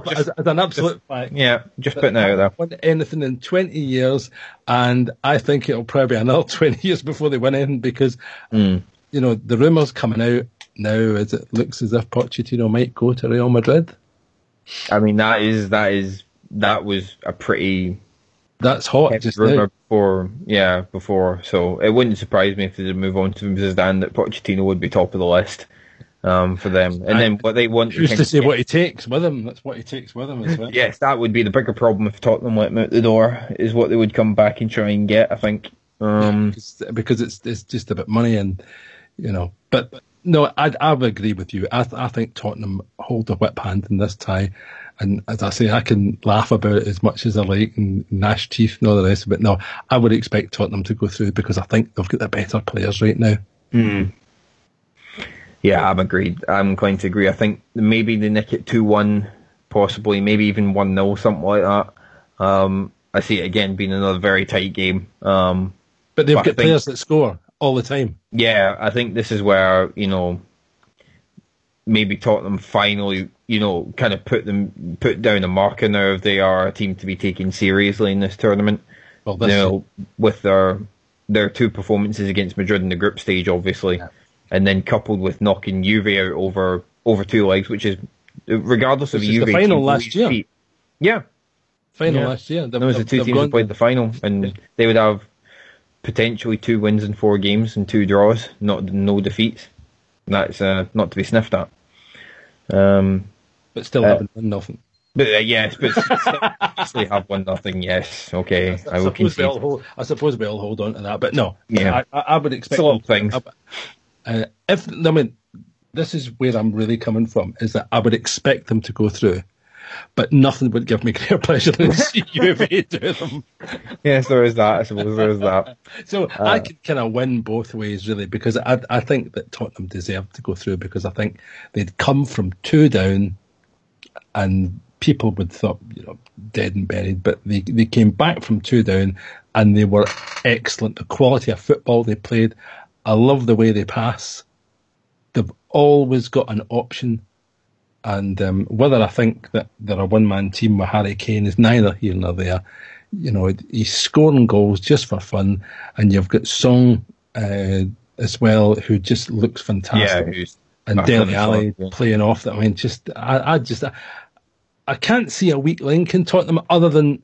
an absolute fact. Yeah, just putting it out there. Won anything in 20 years, and I think it'll probably be another 20 years before they win anything because, the rumours coming out now is it looks as if Pochettino might go to Real Madrid. I mean, that was a pretty... That's hot just rumor before. So it wouldn't surprise me if they did move on to Zidane that Pochettino would be top of the list for them. And then what they want... Who's to say what he takes with him? That's what he takes with him as well. Yes, that would be the bigger problem if Tottenham let him out the door, is what they would come back and try and get, I think. Because it's just about money and, But no, I would agree with you. I think Tottenham hold the whip hand in this tie. And as I say, I can laugh about it as much as I like and gnash teeth and all the rest of it. No, I would expect Tottenham to go through because I think they've got the better players right now. Yeah, I'm agreed. I'm inclined to agree. I think maybe they nick it 2-1, possibly, maybe even 1-0, something like that. I see it again being another very tight game. But they've got players that score all the time. Yeah, I think this is where, maybe Tottenham finally, kind of put down a marker now if they are a team to be taken seriously in this tournament. Well, with their 2 performances against Madrid in the group stage, obviously, and then coupled with knocking Juve out over 2 legs, which is regardless of Juve. The final last year. Yeah, last year. Those are 2 teams that played the final, and they would have potentially 2 wins in 4 games and 2 draws, no defeats. That's not to be sniffed at. But still haven't won nothing. But yes, but still have 1-0. Yes, okay. I suppose we all hold on to that, but no. Yeah, I would expect little things. This is where I'm really coming from. Is that I would expect them to go through, but nothing would give me greater pleasure than see UVA do them. Yes, there is that. I suppose there is that. So I could kind of win both ways, really, because I think that Tottenham deserved to go through, because I think they'd come from 2 down and people would thought, dead and buried, but they came back from 2 down and they were excellent. The quality of football they played, I love the way they pass. They've always got an option. And whether I think that they're a one-man team with Harry Kane is neither here nor there. He's scoring goals just for fun. And you've got Song as well, who just looks fantastic. Yeah, and Dele Alli playing off that. I mean, I can't see a weak link in Tottenham other than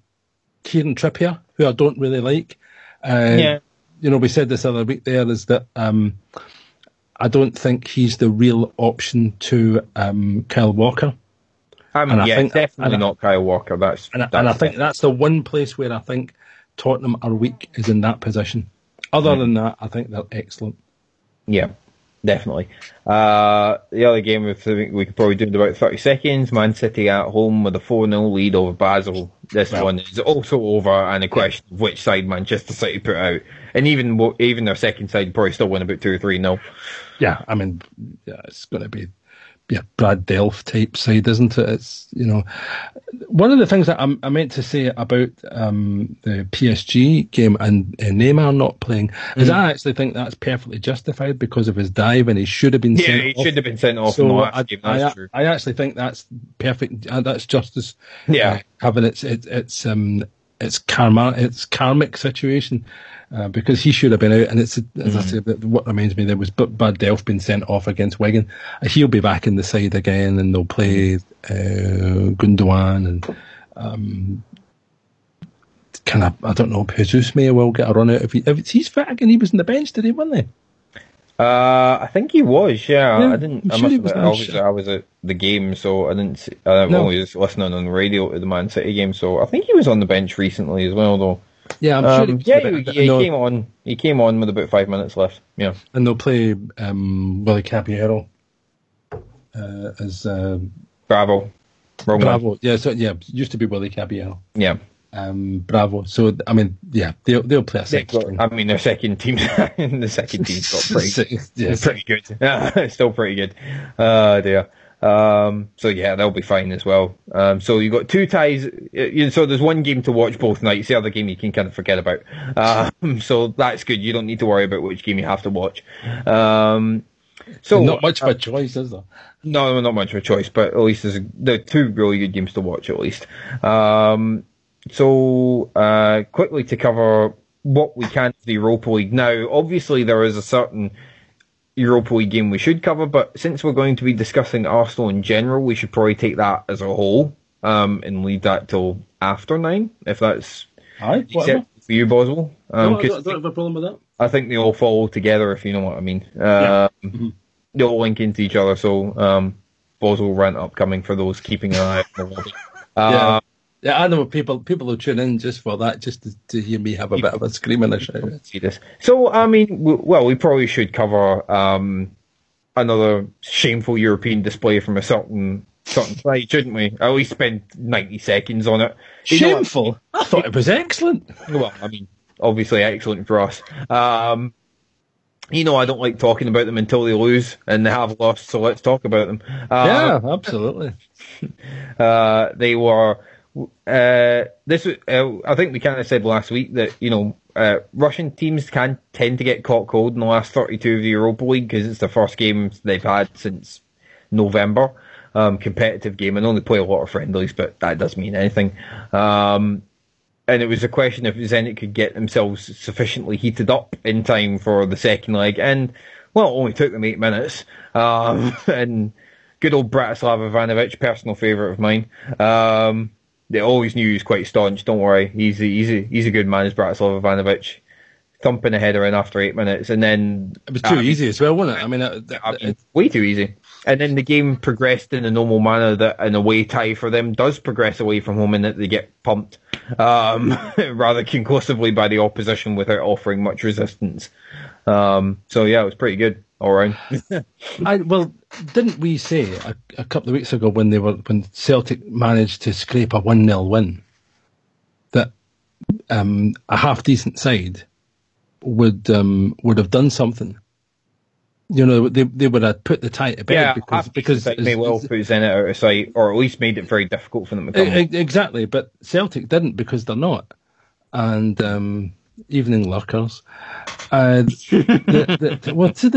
Kieran Trippier, who I don't really like. We said this other week there, is that I don't think he's the real option to Kyle Walker. I think definitely not Kyle Walker. I think that's the one place where I think Tottenham are weak, is in that position. Other than that, I think they're excellent. Yeah, definitely. The other game we could probably do in about 30 seconds. Man City at home with a 4-0 lead over Basel. This one is also over, and a question of which side Manchester City put out. And even their second side probably still win about 2 or 3-0. Yeah, I mean, it's going to be a Brad Delph type side, isn't it? It's one of the things that I meant to say about the PSG game and Neymar not playing is I actually think that's perfectly justified because of his dive, and he should have been sent off. Yeah, he should have been sent off in the last game. That's true. I actually think that's perfect. That's justice. Yeah, having it's karmic situation. Because he should have been out, and it's as I said, what reminds me, there was Bad Delph being sent off against Wigan. He'll be back in the side again, and they'll play Gundogan and I don't know, Jesus may well get a run out if he's fit again. He was on the bench today, wasn't he? I think he was. Yeah. I didn't. I was at the game, so I didn't. I was listening on the radio to the Man City game, so I think he was on the bench recently as well, though. Yeah, I'm sure. He came on. He came on with about 5 minutes left. Yeah, and they'll play Willie Caballero as Bravo. Bravo. Yeah, so it used to be Willie Caballero. Yeah. Bravo. So I mean, they'll play a second string. I mean, their second team, the second team's got pretty good. Yeah, still pretty good. Dear. So yeah, they'll be fine as well. So you've got 2 ties. So there's one game to watch both nights. The other game you can kind of forget about. So that's good. You don't need to worry about which game you have to watch. So not much of a choice, is there? No, not much of a choice, but at least there are 2 really good games to watch at least. So quickly to cover what we can for the Europa League. Now, obviously there is a certain Europa League game we should cover, but since we're going to be discussing Arsenal in general, we should probably take that as a whole and leave that till after 9, if that's acceptable for you, Boswell. No, I don't have a problem with that. I think they all follow together, if you know what I mean. They all link into each other, so Boswell rant upcoming for those keeping an eye on the lobby. Yeah, I know people will tune in just for that, just to hear me have a bit of a scream and a shout. See this. So, I mean, we probably should cover another shameful European display from a certain side, shouldn't we? At least spend 90 seconds on it. Shameful? I thought it was excellent. Well, I mean, obviously excellent for us. I don't like talking about them until they lose, and they have lost, so let's talk about them. Yeah, absolutely. They were... I think we kind of said last week that Russian teams can tend to get caught cold in the last 32 of the Europa League because it's the first game they've had since November, competitive game. I know they play a lot of friendlies, but that doesn't mean anything. And it was a question if Zenit could get themselves sufficiently heated up in time for the second leg, and well, it only took them 8 minutes. And good old Bratislav Ivanovic, personal favourite of mine. They always knew he was quite staunch. Don't worry, he's a good man, is Bratislav Ivanovic. Thumping a header in after 8 minutes, and then it was too easy as well, wasn't it? I mean, way too easy. And then the game progressed in a normal manner that an away tie for them does progress away from home, in that they get pumped rather conclusively by the opposition without offering much resistance. So yeah, it was pretty good all around. Well, didn't we say a couple of weeks ago when Celtic managed to scrape a 1-0 win that a half decent side would have done something? You know, they would have put the tie to bed because they may well put Zenit out of sight, or at least made it very difficult for them to come. Exactly, but Celtic didn't because they're not. And evening lurkers. The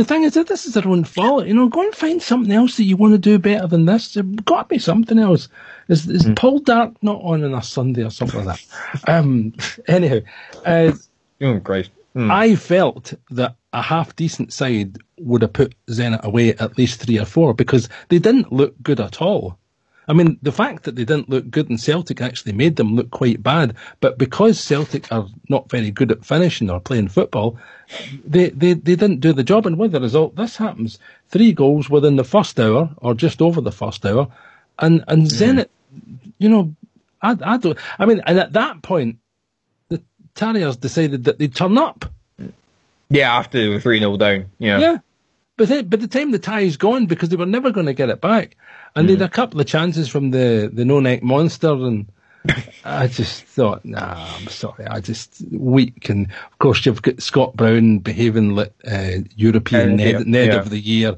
thing is that this is their own fault. You know, go and find something else that you want to do better than this. There's got to be something else. Is Paul Dark not on a Sunday or something like that? Anyhow, oh Christ. I felt that a half-decent side would have put Zenit away at least 3 or 4 because they didn't look good at all. I mean, the fact that they didn't look good and Celtic actually made them look quite bad, but because Celtic are not very good at finishing or playing football, they didn't do the job. And with the result, this happens. 3 goals within the first hour or just over the first hour. And Zenit, you know, and at that point, Terriers decided that they'd turn up. Yeah, after they were 3-0 down. Yeah. But by the time the tie's gone, because they were never going to get it back. And they had a couple of chances from the no-neck monster, and I just thought, nah, I'm sorry, weak. And of course, you've got Scott Brown behaving like European Ned of the Year.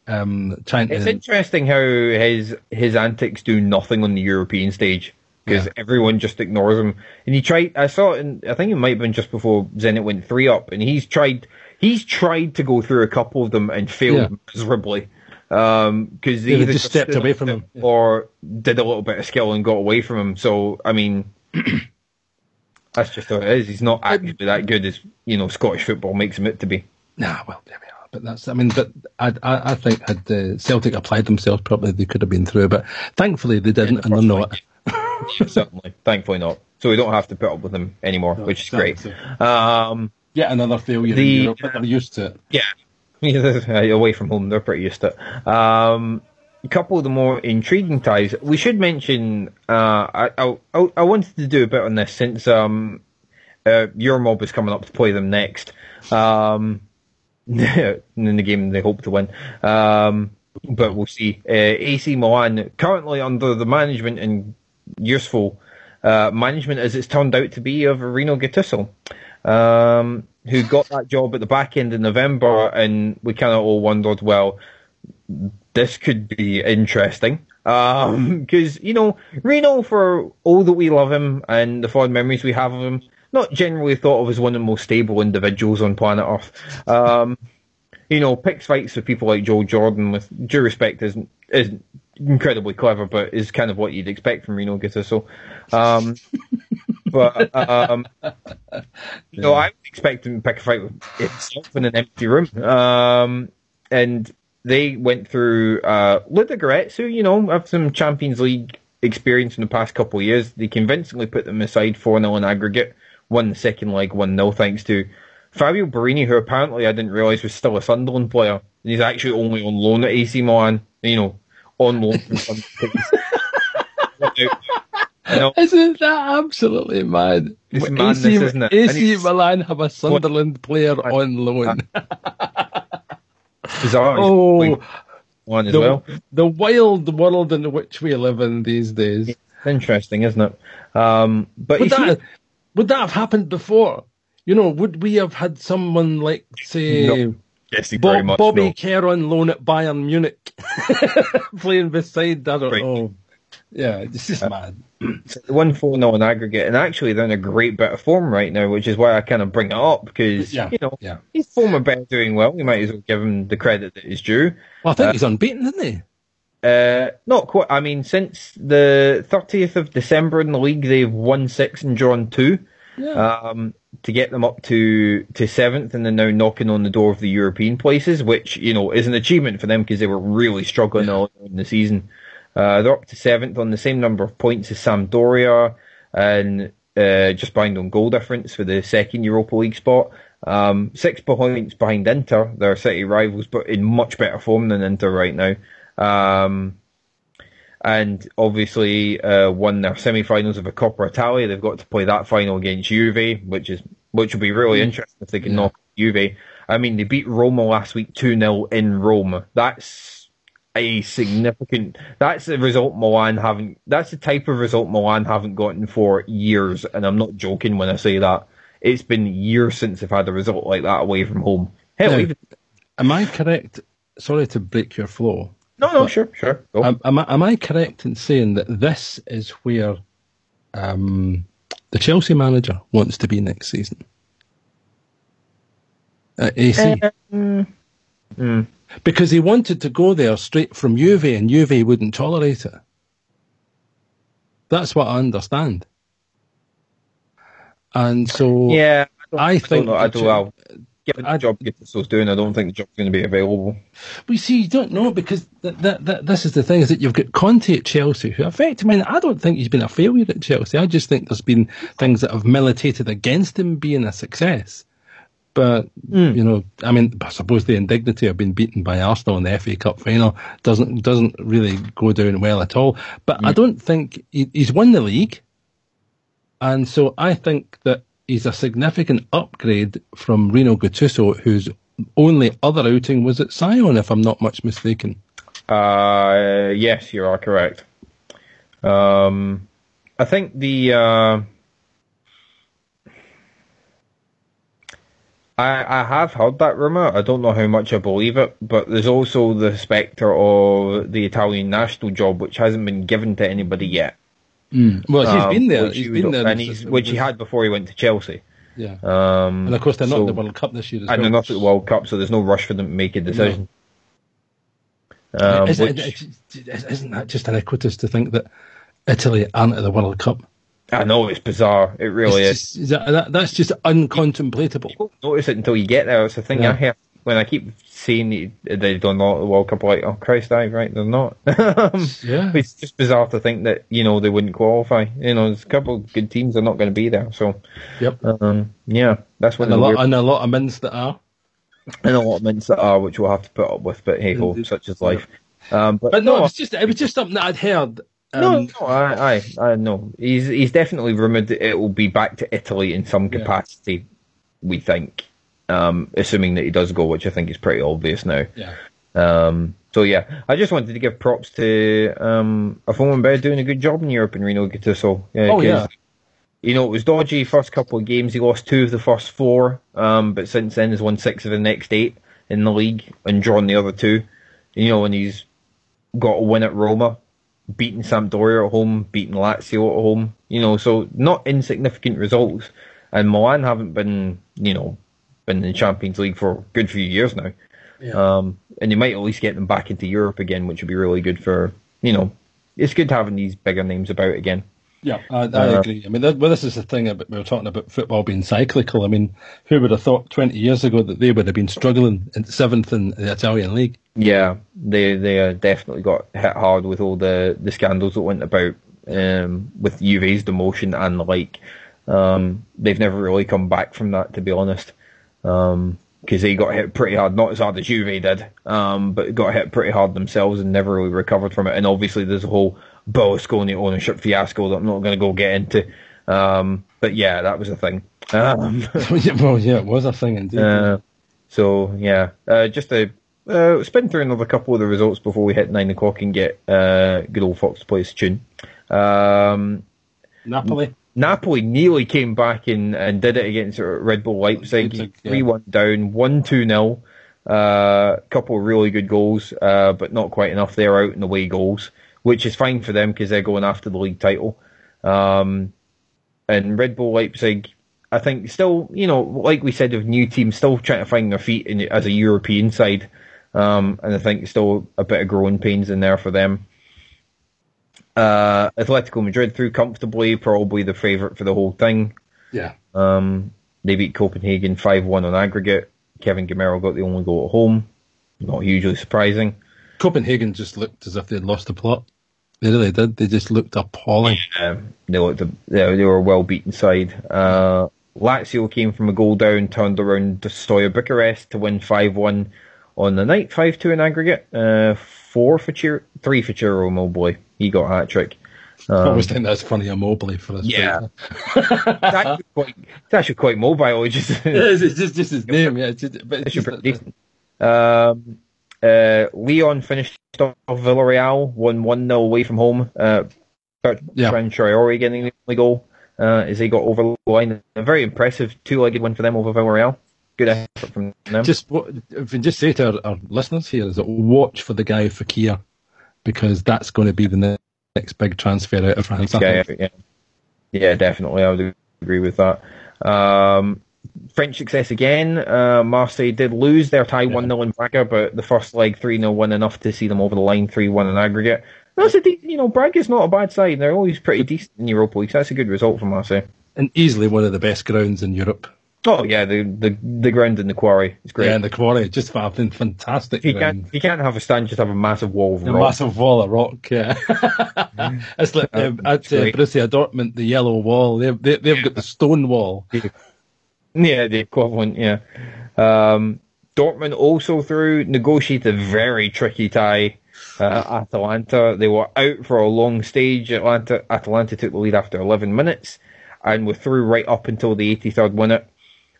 It's interesting how his antics do nothing on the European stage. Because everyone just ignores him. And I saw it I think it might have been just before Zenit went 3 up, and he's tried to go through a couple of them and failed miserably. Because they either just stepped away from him. Or did a little bit of skill and got away from him. So, I mean, that's just how it is. He's not actually that good as, you know, Scottish football makes him out to be. Nah, well, there we are. But I think had Celtic applied themselves properly, they could have been through. But thankfully they didn't, and they're not. Yeah, certainly. Thankfully not. So we don't have to put up with them anymore, which is great. Yet another failure in Europe, but they're used to it. Yeah, away from home, they're pretty used to it. A couple of the more intriguing ties. We should mention, I wanted to do a bit on this since your mob is coming up to play them next. In the game they hope to win. But we'll see. AC Milan, currently under the management and useful management as it's turned out to be of Rino Gattuso, who got that job at the back end of November, and we kind of all wondered, well, this could be interesting. Because, you know, Rino, for all that we love him and the fond memories we have of him, not generally thought of as one of the most stable individuals on planet Earth. You know, picks fights with people like Joe Jordan, with due respect, isn't incredibly clever, but is kind of what you'd expect from Rino Gattuso. You know, I would expect him to pick a fight with himself in an empty room. And they went through Ludogorets, who, you know, have some Champions League experience in the past couple of years. They convincingly put them aside 4-0 in aggregate, won the second leg 1-0 thanks to Fabio Borini, who apparently I didn't realise was still a Sunderland player. And he's actually only on loan at AC Milan, you know, on loan from Sunderland. Isn't that absolutely mad? It's madness, isn't it? AC Milan have a Sunderland player on loan. Bizarre. One as well. The wild world in which we live in these days. It's interesting, isn't it? But would that have happened before? You know, would we have had someone like, say, Bobby Kerr on loan at Bayern Munich playing beside, I don't know. Yeah, it's just mad. They won 4-0 in aggregate, and actually they're in a great bit of form right now, which is why I kind of bring it up, because, you know, he's former bet doing well. We might as well give him the credit that is due. Well, I think he's unbeaten, isn't he? Not quite. I mean, since the 30th of December in the league, they've won 6 and drawn 2. Yeah. To get them up to 7th, and then now knocking on the door of the European places, which, you know, is an achievement for them because they were really struggling earlier in the season. They're up to 7th on the same number of points as Sampdoria, and just behind on goal difference for the second Europa League spot. 6 points behind Inter, their city rivals, but in much better form than Inter right now. And obviously won their semi-finals of the Coppa Italia. They've got to play that final against Juve, which will be really interesting if they can knock Juve. I mean, they beat Roma last week 2-0 in Rome. That's a significant. That's a result Milan haven't. That's the type of result Milan haven't gotten for years, and I'm not joking when I say that. It's been years since they've had a result like that away from home. Hell, now, am I correct? Sorry to break your flow. No, sure. Go. Am I correct in saying that this is where the Chelsea manager wants to be next season? AC. Because he wanted to go there straight from Juve, and Juve wouldn't tolerate it. That's what I understand. And so, yeah, I think given the job Gattuso's doing, I don't think the job's going to be available. Well, you see, you don't know, because this is the thing, is that you've got Conte at Chelsea, who effectively, I don't think he's been a failure at Chelsea. I just think there's been things that have militated against him being a success. But, you know, I mean, I suppose the indignity of being beaten by Arsenal in the FA Cup final doesn't really go down well at all. But I don't think he's won the league. And so I think that he's a significant upgrade from Rino Gattuso, whose only other outing was at Sion, if I'm not much mistaken. Yes, you are correct. I think I have heard that rumour. I don't know how much I believe it, but there's also the spectre of the Italian national job, which hasn't been given to anybody yet. Well, he's been there. He's been there, which he had before he went to Chelsea. Yeah. And of course, they're not in the World Cup this year as well. And they're not at the World Cup, so there's no rush for them to make a decision. No. Isn't that just iniquitous to think that Italy aren't at the World Cup? I know, it's bizarre. It really is. That's just uncontemplatable. You won't notice it until you get there. It's the thing I hear when I keep saying they've done not the World Cup. Like, oh Christ, right? They're not. It's just bizarre to think that they wouldn't qualify. There's a couple of good teams that are not going to be there. So, that's when and a lot of mints that are, which we'll have to put up with. But hey ho, such is life. But no, it was just something that I'd heard. I know. He's definitely rumoured that it will be back to Italy in some capacity, we think. Assuming that he does go, which I think is pretty obvious now. Yeah. So yeah, I just wanted to give props to Afomu doing a good job in Europe and Rino Gattuso. It was dodgy first couple of games. He lost 2 of the first 4, but since then has won 6 of the next 8 in the league and drawn the other 2. And he's got a win at Roma, beating Sampdoria at home, beating Lazio at home. So not insignificant results. And Milan haven't been in the Champions League for a good few years now. Yeah. And you might at least get them back into Europe again, which would be really good for, it's good having these bigger names about again. Yeah, I agree. I mean, this is the thing about, we were talking about football being cyclical. I mean, who would have thought 20 years ago that they would have been struggling in 7th in the Italian league? Yeah, they definitely got hit hard with all the scandals that went about with Juve's demotion and the like. They've never really come back from that, to be honest. Because they got hit pretty hard, not as hard as Juve did, but got hit pretty hard themselves and never really recovered from it. And obviously there's a whole Berlusconi ownership fiasco that I'm not going to go get into. But yeah, that was a thing. Well, yeah, it was a thing indeed. So yeah, just to spin through another couple of the results before we hit 9 o'clock and get good old Fox Place tune. Napoli nearly came back and did it against Red Bull Leipzig. 3-1 down, 1-2-0. Couple of really good goals, but not quite enough. They're out in the away goals, which is fine for them because they're going after the league title. And Red Bull Leipzig, I think, still, like we said, of new teams, still trying to find their feet as a European side. And I think still a bit of growing pains in there for them. Atletico Madrid through comfortably, probably the favourite for the whole thing. Yeah. They beat Copenhagen 5-1 on aggregate. Kevin Gamero got the only goal at home. Not hugely surprising. Copenhagen just looked as if they'd lost the plot. They really did. They just looked appalling. They were a well-beaten side. Lazio came from a goal down, turned around to Steaua Bucharest to win 5-1 on the night, 5-2 in aggregate. 3 for Ciro Immobile. He got a hat-trick. I always think that's funny, a Mobley for a striker. It's actually quite mobile. It's just his name, yeah. It's pretty decent. Leon finished off Villarreal, won 1-0 away from home. Bertrand Traore getting the only goal as they got over the line. A very impressive two-legged win for them over Villarreal. Good effort from them. If we just say to our listeners here is that watch for the guy Fekir, because that's going to be the next big transfer out of France. Yeah, definitely. I would agree with that. French success again. Marseille did lose their tie 1-0 in Braga, but the first leg 3-0 win enough to see them over the line 3-1 in aggregate. That's Braga's not a bad side. They're always pretty decent in Europa League. So that's a good result for Marseille. And easily one of the best grounds in Europe. Oh yeah, the ground in the Quarry is great. Yeah, in the Quarry, just fantastic. You can't have a stand, just have a massive wall of rock. A massive wall of rock, yeah. It's like at Borussia Dortmund, the yellow wall. They've got the stone wall. Yeah, the equivalent. Yeah. Dortmund also negotiated a very tricky tie. Atalanta, they were out for a long stage. Atalanta took the lead after 11 minutes and were through right up until the 83rd minute,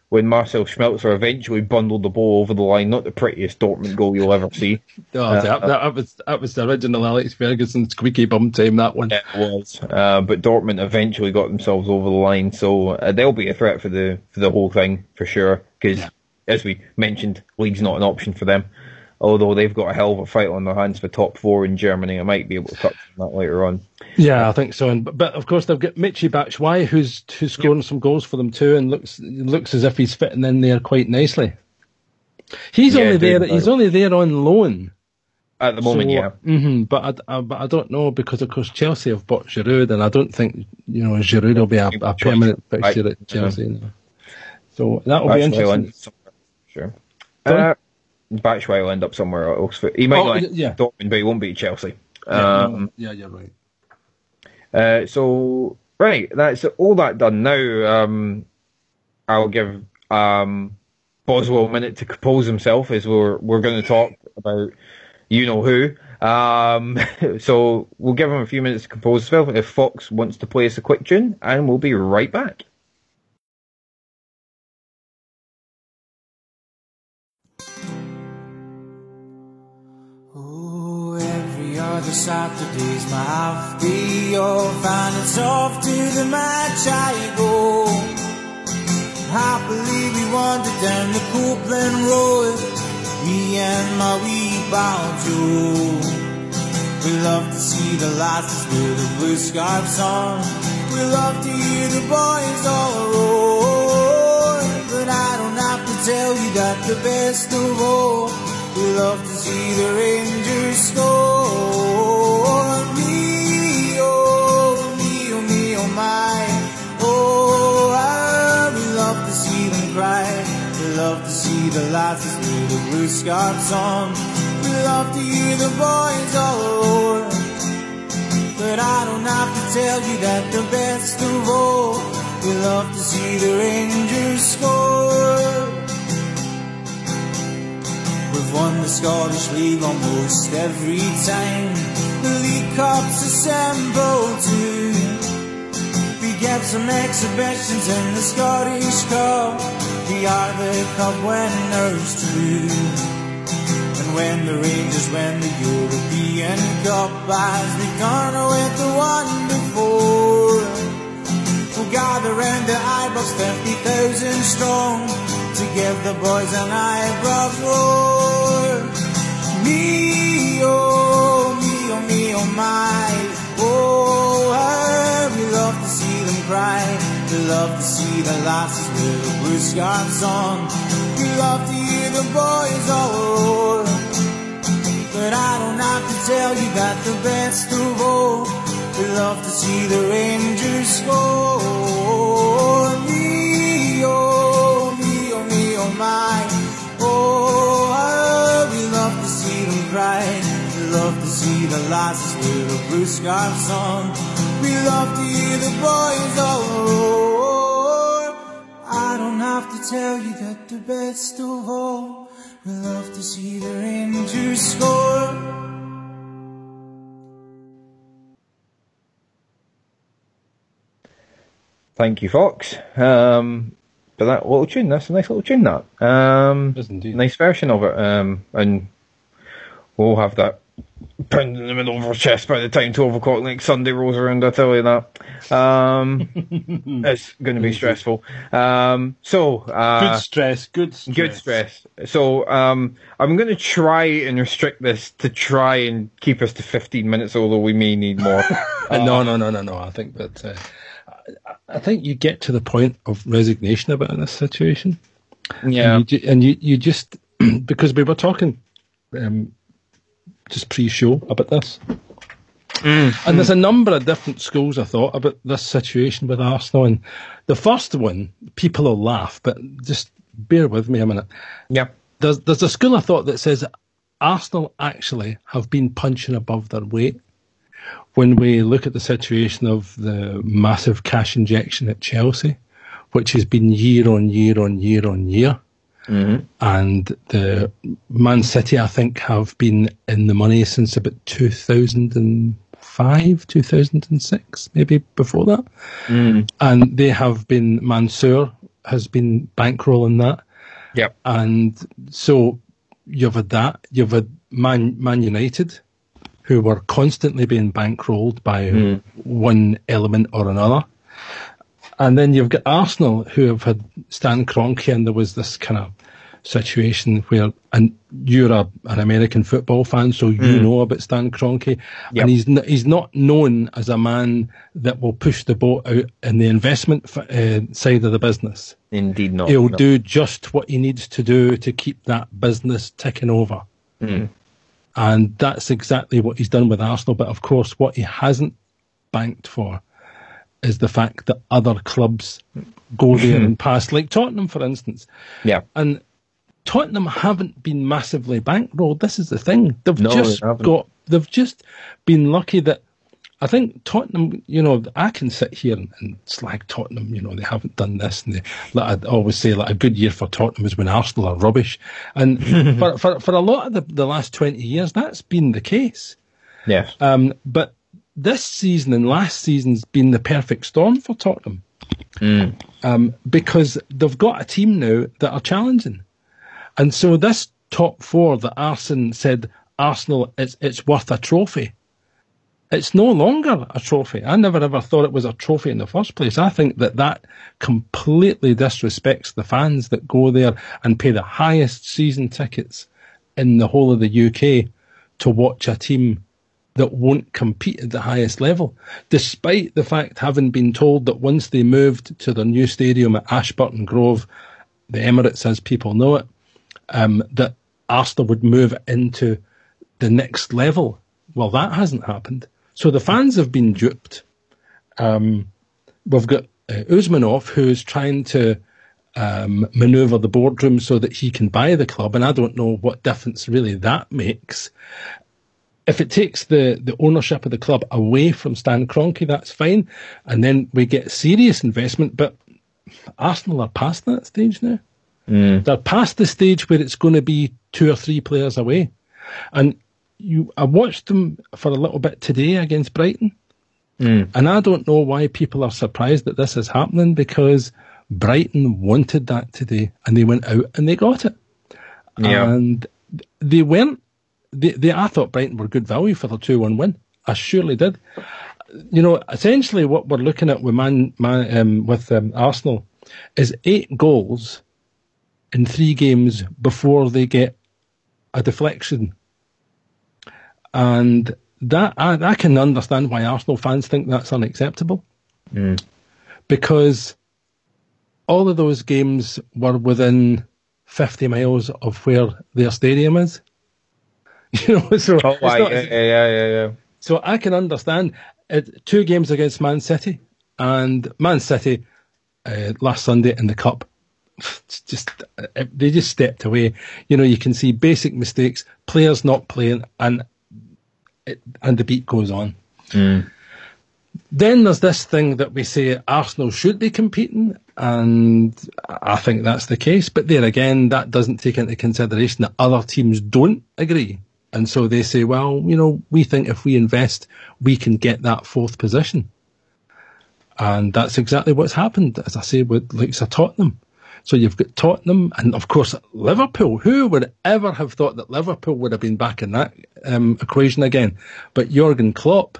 when Marcel Schmelzer eventually bundled the ball over the line. Not the prettiest Dortmund goal you'll ever see. That was the original Alex Ferguson squeaky bum time, that one. It was. But Dortmund eventually got themselves over the line, so they'll be a threat for the whole thing, for sure, because, as we mentioned, league's not an option for them. Although they've got a hell of a fight on their hands for top 4 in Germany. I might be able to touch on that later on. Yeah, I think so. But of course, they've got Michy Batshuayi, who's scoring some goals for them too, and looks as if he's fitting in there quite nicely. He's only there on loan at the moment. Mm-hmm, but I don't know, because of course Chelsea have bought Giroud, and I don't think Giroud will be a permanent fixture at Chelsea. So that will be interesting. Sure. Batshuayi will end up somewhere else. He might not Dortmund, but he won't be Chelsea. You're right. So that's all that done. Now I'll give Boswell a minute to compose himself, as we're going to talk about who. So we'll give him a few minutes to compose himself if Fox wants to play us a quick tune, and we'll be right back. Other Saturdays, my half day off, and it's off to the match I go. Happily we wandered down the Copeland Road, me and my wee pal Joe. We love to see the lasses with the blue scarves on. We love to hear the boys all roar. But I don't have to tell you that the best of all, we love to see the Rangers score. Me, oh my. Oh, we love to see them cry. We love to see the lasses with the blue scarves on. We love to hear the boys all roar. But I don't have to tell you that the best of all, we love to see the Rangers score. We've won the Scottish League almost every time the League Cups assemble too. We get some exhibitions in the Scottish Cup. We are the cup winners too. And when the Rangers win the European Cup, as we've done with the one before, we'll gather round the Ibrox 50,000 strong to give the boys an Ibrox roar. Me, oh my. Oh, how we love to see them cry. We love to see the lasses with the blue scarves on. We love to hear the boys all roar. But I don't have to tell you that the best of all, we love to see the Rangers score. Me, oh my. Oh, we love to see them cry. We love to see the lasses with the blue scarves on. We love to hear the boys all roar. I don't have to tell you that the best of all, we love to see the Rangers score. Thank you, Fox. But that little tune, that's a nice little tune, that. Nice version of it. And we'll have that pound in the middle of our chest by the time 12 o'clock next Sunday rolls around, I tell you that. It's going to be stressful. Good stress. So I'm going to try and restrict this to try and keep us to 15 minutes, although we may need more. No. I think that I think you get to the point of resignation about this situation. Yeah. And you just, because we were talking just pre-show about this. And there's a number of different schools, I thought, about this situation with Arsenal. And the first one, people will laugh, but just bear with me a minute. Yeah. There's a school, I thought, that says Arsenal actually have been punching above their weight. When we look at the situation of the massive cash injection at Chelsea, which has been year on year on year on year, and the Man City, I think, have been in the money since about 2005, 2006, maybe before that. And they have been, Mansour has been bankrolling that. Yep. And so you've had that. You've had Man United, who were constantly being bankrolled by one element or another. And then you've got Arsenal, who have had Stan Kroenke, and there was this kind of situation where, and you're an American football fan, so you know about Stan Kroenke, and he's not known as a man that will push the boat out in the investment side of the business. Indeed not. He'll do just what he needs to do to keep that business ticking over. And that's exactly what he's done with Arsenal. But of course, what he hasn't banked for is the fact that other clubs go there and pass, like Tottenham, for instance. Yeah. And Tottenham haven't been massively bankrolled. This is the thing. They've just been lucky that, I think Tottenham, I can sit here and slag Tottenham, they haven't done this. And I always say, a good year for Tottenham is when Arsenal are rubbish. And for a lot of the last 20 years, that's been the case. Yes. But this season and last season's been the perfect storm for Tottenham. Because they've got a team now that are challenging. And so this top four that Arsene said, Arsenal, it's worth a trophy. It's no longer a trophy. I never ever thought it was a trophy in the first place. I think that completely disrespects the fans that go there and pay the highest season tickets in the whole of the UK to watch a team that won't compete at the highest level, despite the fact having been told that once they moved to their new stadium at Ashburton Grove, the Emirates as people know it, that Arsenal would move into the next level. Well, that hasn't happened. So the fans have been duped. We've got Usmanov, who's trying to manoeuvre the boardroom so that he can buy the club, and I don't know what difference really that makes. If it takes the ownership of the club away from Stan Kroenke, that's fine, and then we get serious investment, but Arsenal are past that stage now. They're past the stage where it's going to be 2 or 3 players away. And I watched them for a little bit today against Brighton, and I don't know why people are surprised that this is happening, because Brighton wanted that today, and they went out and they got it. Yeah. And they weren't. I thought Brighton were good value for their 2-1 win. I surely did. Essentially what we're looking at with Arsenal is 8 goals in 3 games before they get a deflection. And that I can understand why Arsenal fans think that's unacceptable. Because all of those games were within 50 miles of where their stadium is. So So I can understand it. 2 games against Man City, and Man City last Sunday in the Cup, they just stepped away. You can see basic mistakes, players not playing, and the beat goes on. Then there's this thing that we say Arsenal should be competing, and I think that's the case. But there again, that doesn't take into consideration that other teams don't agree. And so they say, well, we think if we invest, we can get that 4th position. And that's exactly what's happened, as I say, with likes of Tottenham. So you've got Tottenham and, of course, Liverpool. Who would ever have thought that Liverpool would have been back in that equation again? But Jurgen Klopp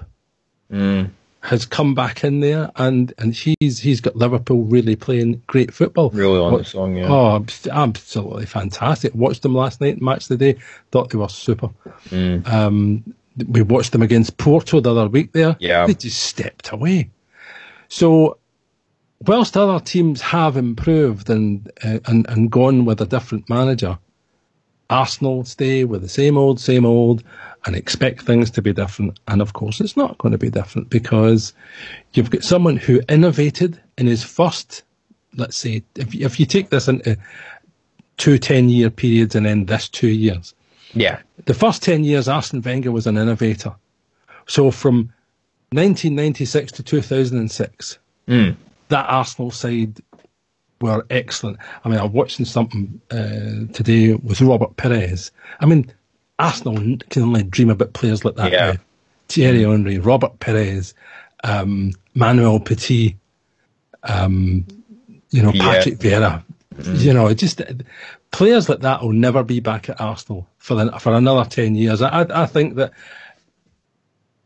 has come back in there, and he's got Liverpool really playing great football. Really on the song, yeah. Oh, absolutely fantastic. Watched them last night, match of the day. Thought they were super. We watched them against Porto the other week there. Yeah. They just stepped away. So, whilst other teams have improved and gone with a different manager, Arsenal stay with the same old, and expect things to be different. And of course, it's not going to be different, because you've got someone who innovated in his first, let's say, if you take this into 2 10-year periods and then this 2 years. Yeah. The first 10 years, Arsene Wenger was an innovator. So from 1996 to 2006, that Arsenal side were excellent. I mean, I'm watching something today with Robert Perez. I mean, Arsenal can only dream about players like that. Yeah. Thierry Henry, Robert Perez, Manuel Petit, Patrick Vieira. Just players like that will never be back at Arsenal for another 10 years. I think that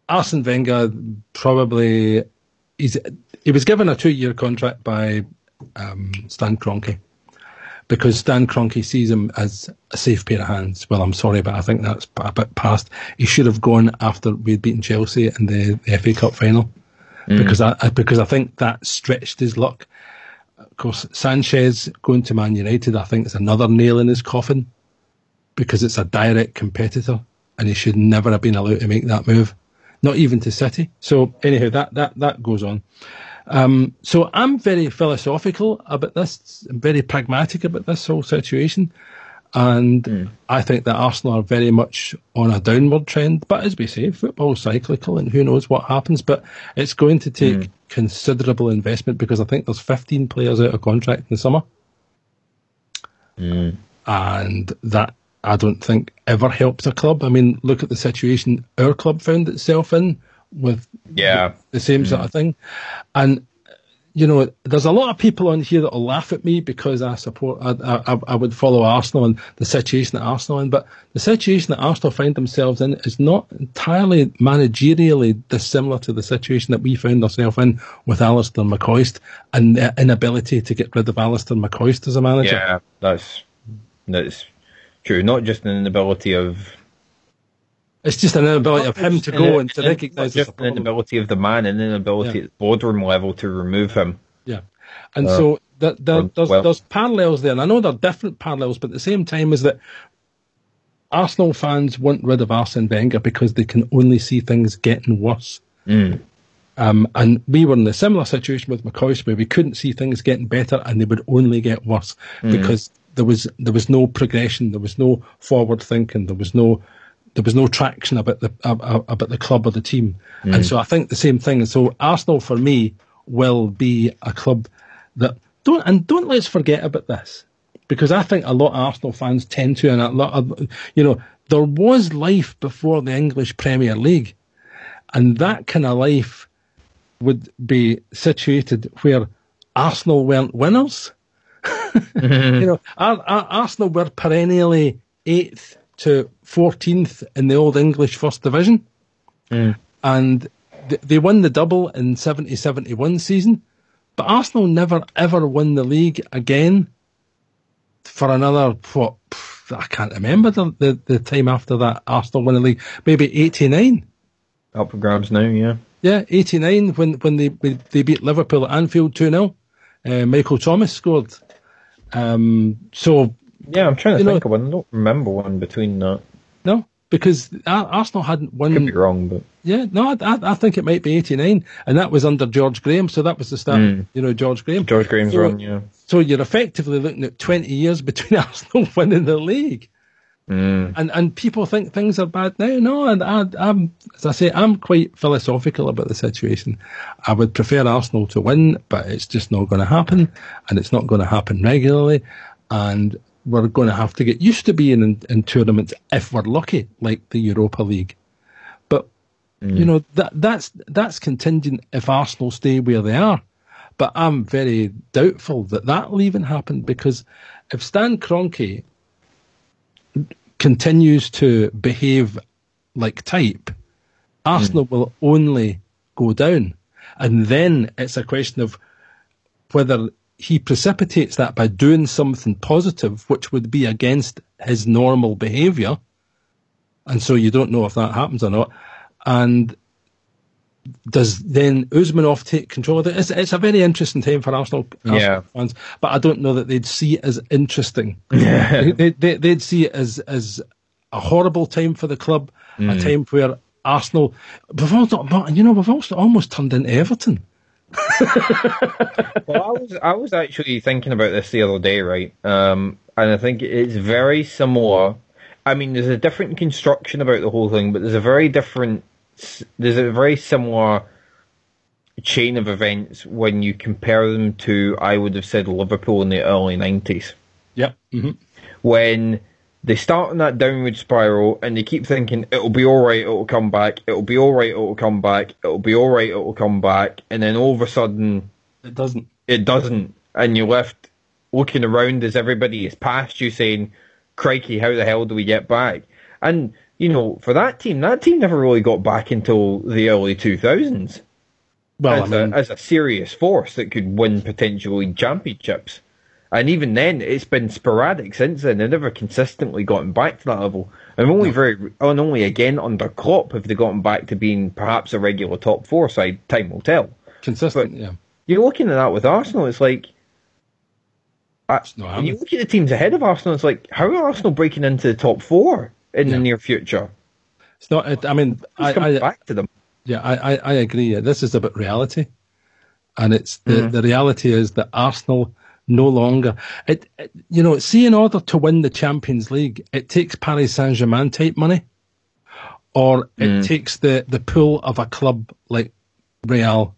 Arsene Wenger probably he was given a 2-year contract by Stan Kroenke, because Stan Kroenke sees him as a safe pair of hands. Well, I'm sorry, but I think that's a bit past. He should have gone after we'd beaten Chelsea in the FA Cup final, because I think that stretched his luck. Of course, Sanchez going to Man United, I think, is another nail in his coffin, because it's a direct competitor, and he should never have been allowed to make that move, not even to City. So anyhow, that goes on. So I'm very philosophical about this, I'm very pragmatic about this whole situation, and I think that Arsenal are very much on a downward trend. But as we say, football's cyclical, and who knows what happens. But it's going to take considerable investment, because I think there's 15 players out of contract in the summer, and that I don't think ever helps a club. I mean, look at the situation our club found itself in with the same sort of thing. And there's a lot of people on here that will laugh at me because I would follow Arsenal and the situation that Arsenal in, but the situation that Arsenal find themselves in is not entirely managerially dissimilar to the situation that we found ourselves in with Alistair McCoist, and the inability to get rid of Alistair McCoist as a manager. Yeah, that's true. Not just an inability of... It's just an inability of him to go and to recognise just an inability of the man, and an inability at boardroom level to remove him. Yeah. And so there's parallels there. And I know they're different parallels, but at the same time is that Arsenal fans want rid of Arsene Wenger because they can only see things getting worse. And we were in a similar situation with McCoist, where we couldn't see things getting better, and they would only get worse because there was no progression, there was no forward thinking, there was no traction about the club or the team. And so I think the same thing. And so Arsenal, for me, will be a club that don't let's forget about this, because I think a lot of Arsenal fans tend to, and a lot of, there was life before the English Premier League, and that kind of life would be situated where Arsenal weren't winners. Arsenal were perennially 8th to 14th in the old English First Division, and they won the double in 70-71 season, but Arsenal never ever won the league again for another, I can't remember the time after that Arsenal won the league, maybe 89. Up for grabs now, yeah, 89 when they beat Liverpool at Anfield 2-0. Michael Thomas scored. So yeah, I'm trying to think of one. I don't remember one between that. No, because Arsenal hadn't won. Could be wrong, but yeah, no, I think it might be 89, and that was under George Graham. So that was the start. George Graham. George Graham's run, yeah. So you're effectively looking at 20 years between Arsenal winning the league, and people think things are bad now. No, and I'm, as I say, I'm quite philosophical about the situation. I would prefer Arsenal to win, but it's just not going to happen, and it's not going to happen regularly, and we're going to have to get used to being in tournaments if we're lucky, like the Europa League. But You know, that's contingent if Arsenal stay where they are. But I'm very doubtful that'll even happen, because if Stan Kroenke continues to behave like type, Arsenal will only go down. And then it's a question of whether he precipitates that by doing something positive, which would be against his normal behaviour. And so you don't know if that happens or not. And does then Usmanov take control of it? It's a very interesting time for Arsenal fans, but I don't know that they'd see it as interesting. They'd see it as a horrible time for the club, a time where Arsenal, we've also almost turned into Everton. Well, I was actually thinking about this the other day, right? And I think it's very similar. I mean, there's a different construction about the whole thing, but there's a very similar chain of events when you compare them to, I would have said, Liverpool in the early 90s. Yep. Mm-hmm. When they start on that downward spiral and they keep thinking, it'll be all right, it'll come back, it'll be all right, it'll come back, it'll be all right, it'll come back, and then all of a sudden it doesn't, and you're left looking around as everybody is past you saying, crikey, how the hell do we get back? And, you know, for that team never really got back until the early 2000s. Well, as a serious force that could win potential league championships. And even then, it's been sporadic since then. They've never consistently gotten back to that level. And only again under Klopp have they gotten back to being perhaps a regular top four side. Time will tell. Consistent, but yeah. You're looking at that with Arsenal, it's like, when you look at the teams ahead of Arsenal, it's like, how are Arsenal breaking into the top four in the near future? It's not. I mean, I back to them. Yeah, I agree. This is about reality, and it's the reality is that Arsenal no longer. See, in order to win the Champions League, it takes Paris Saint-Germain type money, or it takes the pull of a club like Real,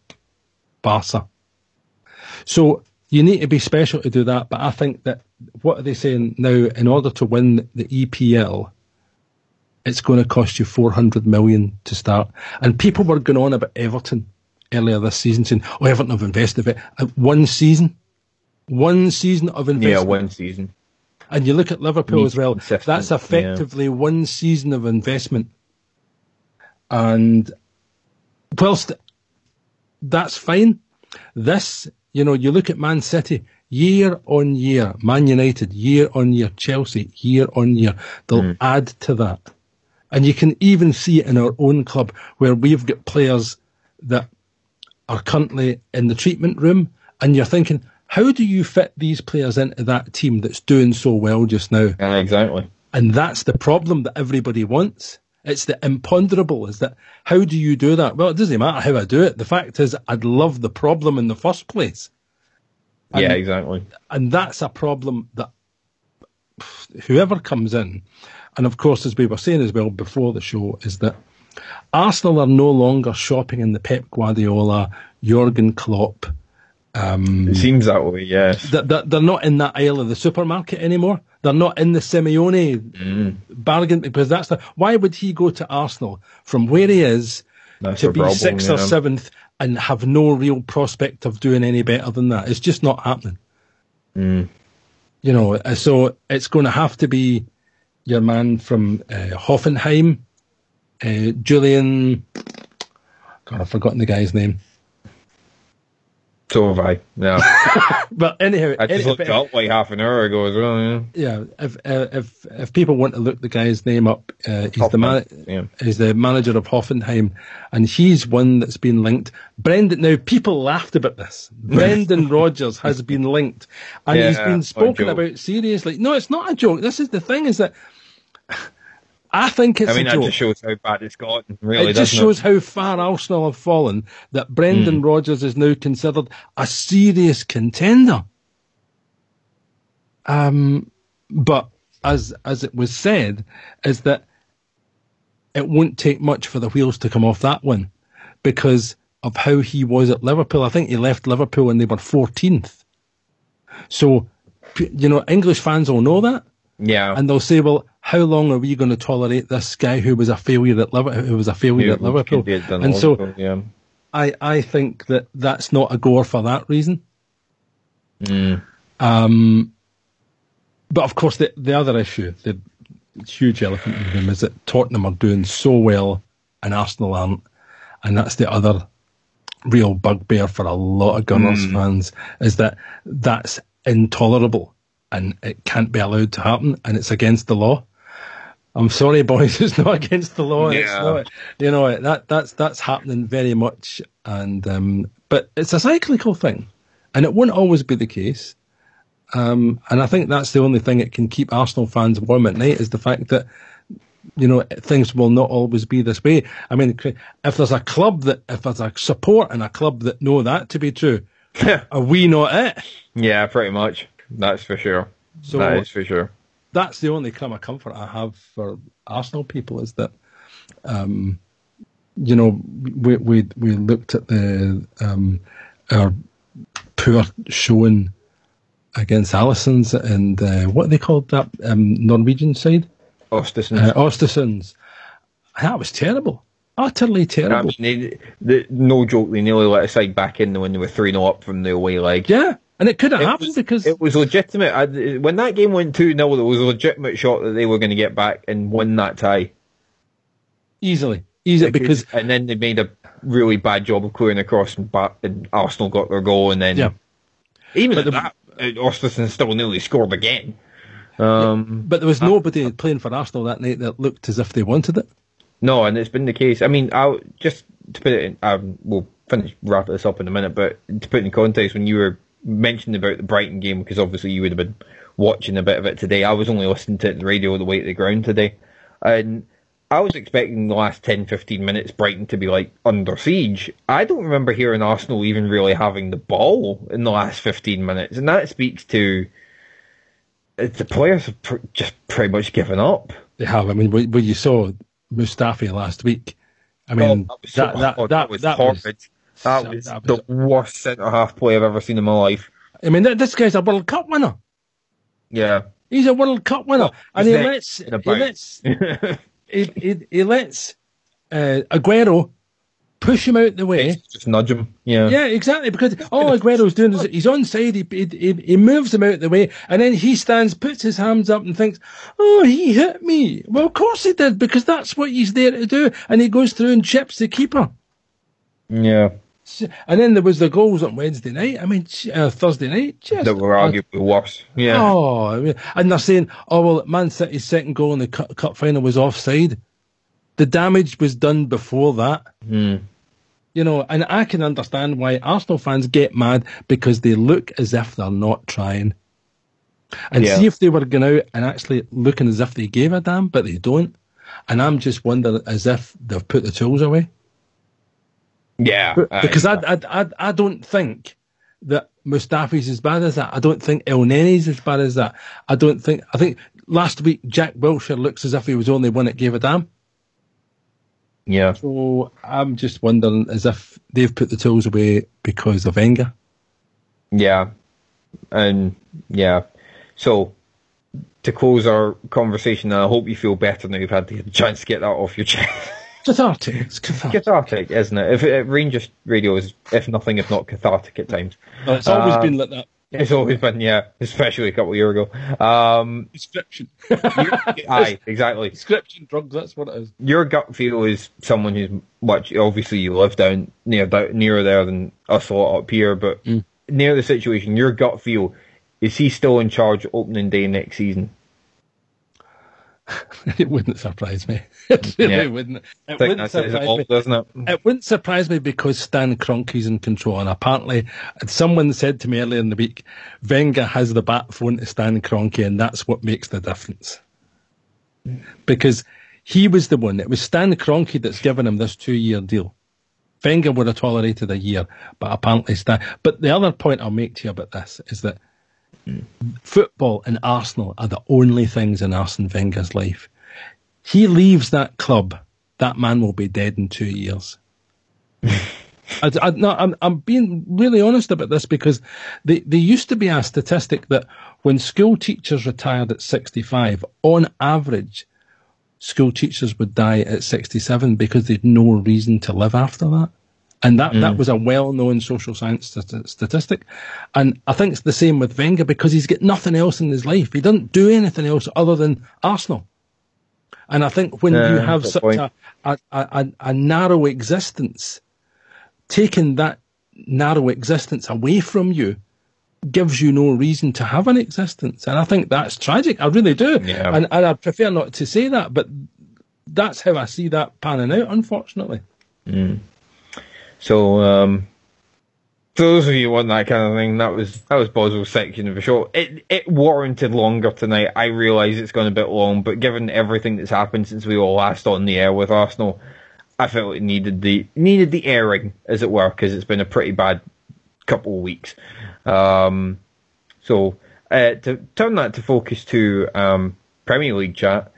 Barca. So you need to be special to do that. But I think that what are they saying now? In order to win the EPL, it's going to cost you 400 million to start. And people were going on about Everton earlier this season, saying, "Oh, Everton have invested a bit." One season of investment. Yeah, one season. And you look at Liverpool as well. That's effectively 1 season of investment. And whilst that's fine, you look at Man City year on year, Man United year on year, Chelsea year on year. They'll add to that. And you can even see it in our own club where we've got players that are currently in the treatment room, and you're thinking, how do you fit these players into that team that's doing so well just now? Exactly. And that's the problem that everybody wants. It's the imponderable, is that how do you do that? Well, it doesn't matter how I do it. The fact is, I'd love the problem in the first place. Yeah, exactly. And that's a problem that whoever comes in, and of course, as we were saying as well before the show, is that Arsenal are no longer shopping in the Pep Guardiola, Jurgen Klopp. It seems that way, yes. They're not in that aisle of the supermarket anymore. They're not in the Simeone bargain, because why would he go to Arsenal from where he is to be sixth or seventh and have no real prospect of doing any better than that? It's just not happening. So it's going to have to be your man from Hoffenheim, Julian. God, I've forgotten the guy's name. So have I. Yeah. But anyhow, I just looked up like half an hour ago as well. Yeah. If people want to look the guy's name up, he's the manager of Hoffenheim, and he's one that's been linked. Now people laughed about this. Brendan Rodgers has been linked, and he's been spoken about seriously. No, it's not a joke. This is the thing: is that I think it's a joke. That just shows how bad it's gotten, really, it just shows how far Arsenal have fallen, that Brendan Rodgers is now considered a serious contender. But as it was said, is that it won't take much for the wheels to come off that one because of how he was at Liverpool. I think he left Liverpool when they were 14th. So, English fans will know that. Yeah. And they'll say, well, how long are we going to tolerate this guy who was a failure at Liverpool? And so yeah. I think that's not a goer for that reason. Mm. But of course, the other issue, the huge elephant in the room, is that Tottenham are doing so well and Arsenal aren't, and that's the other real bugbear for a lot of Gunners fans, is that's intolerable and it can't be allowed to happen, and it's against the law. I'm sorry, boys, it's not against the law. Yeah. It's not, that's happening very much, and but it's a cyclical thing, and it won't always be the case. And I think that's the only thing that can keep Arsenal fans warm at night, is the fact that, things will not always be this way. I mean, if there's a support and a club that know that to be true, are we not it? Yeah, pretty much. That's for sure. So that is for sure. That's the only kind of comfort I have for Arsenal people, is that, we looked at our poor showing against Alisson's and what they called that Norwegian side? Östersunds. That was terrible. Utterly terrible. I mean, no joke, they nearly let a side back in when they were 3-0 up from the away leg. Yeah, and it could have happened because... It was legitimate. When that game went 2-0, there was a legitimate shot that they were going to get back and win that tie. Easily. Because... And then they made a really bad job of clearing across and Arsenal got their goal, and then... Yeah. Even at that, Östersund still nearly scored again. But there was nobody playing for Arsenal that night that looked as if they wanted it. No, and it's been the case. I mean, just to put it in, we'll wrap this up in a minute, but to put it in context, when you were mentioning about the Brighton game, because obviously you would have been watching a bit of it today, I was only listening to it on the radio on the way to the ground today, and I was expecting the last 10-15 minutes Brighton to be like under siege. I don't remember hearing Arsenal even really having the ball in the last 15 minutes, and that speaks to the players have just pretty much given up. They have. I mean, when you saw Mustafi last week, I mean, that was horrid. That was the worst centre-half play I've ever seen in my life. I mean, this guy's a World Cup winner. Yeah. He's a World Cup winner. And he lets Aguero push him out the way. Just nudge him. Yeah. Yeah, exactly. Because all Aguero's doing is he's onside, he moves him out the way, and then he stands, puts his hands up and thinks, oh, he hit me. Well, of course he did, because that's what he's there to do. And he goes through and chips the keeper. Yeah. And then there was the goals on Wednesday night. I mean, Thursday night. That were arguably worse. Yeah. Oh, and they're saying, oh, well, Man City's second goal in the cup final was offside. The damage was done before that. Mm. And I can understand why Arsenal fans get mad, because they look as if they're not trying. And see if they were going out and actually looking as if they gave a damn, but they don't. And I'm just wondering as if they've put the tools away. Yeah. Because I don't think that Mustafi's as bad as that. I don't think El Nene's as bad as that. I think last week Jack Wilshere looks as if he was the only one that gave a damn. Yeah. So I'm just wondering as if they've put the tools away because of Wenger. Yeah. And yeah. So to close our conversation, I hope you feel better now you've had the chance to get that off your chest. Cathartic. It's cathartic. Cathartic, isn't it? Rangers radio is, if not cathartic at times. Well, it's always been like that. It's always been, yeah, especially a couple of years ago. Prescription. Aye, exactly. Prescription drugs, that's what it is. Your gut feel is someone who's much, obviously you live nearer there than us a lot up here, but near the situation, your gut feel, is he still in charge opening day next season? It wouldn't surprise me. It really wouldn't. It wouldn't surprise me, doesn't it? It wouldn't surprise me because Stan Kroenke's in control. And apparently, someone said to me earlier in the week, Wenger has the bat phone to Stan Kroenke, and that's what makes the difference. Because he was the one. It was Stan Kroenke that's given him this 2-year deal. Wenger would have tolerated a year, but apparently Stan. But the other point I'll make to you about this is that football and Arsenal are the only things in Arsene Wenger's life. He leaves that club, that man will be dead in 2 years. I'm being really honest about this, because there used to be a statistic that when school teachers retired at 65, on average, school teachers would die at 67 because they'd no reason to live after that. And that was a well-known social science statistic. And I think it's the same with Wenger because he's got nothing else in his life. He doesn't do anything else other than Arsenal. And I think when you have such a narrow existence, taking that narrow existence away from you gives you no reason to have an existence. And I think that's tragic. I really do. Yeah. And I'd prefer not to say that, but that's how I see that panning out, unfortunately. So, for those of you who want that kind of thing, that was Boswell's section of the show. It warranted longer tonight. I realise it's gone a bit long, but given everything that's happened since we were last on the air with Arsenal, I felt it needed the airing, as it were, because it's been a pretty bad couple of weeks. So to turn that to focus to Premier League chat,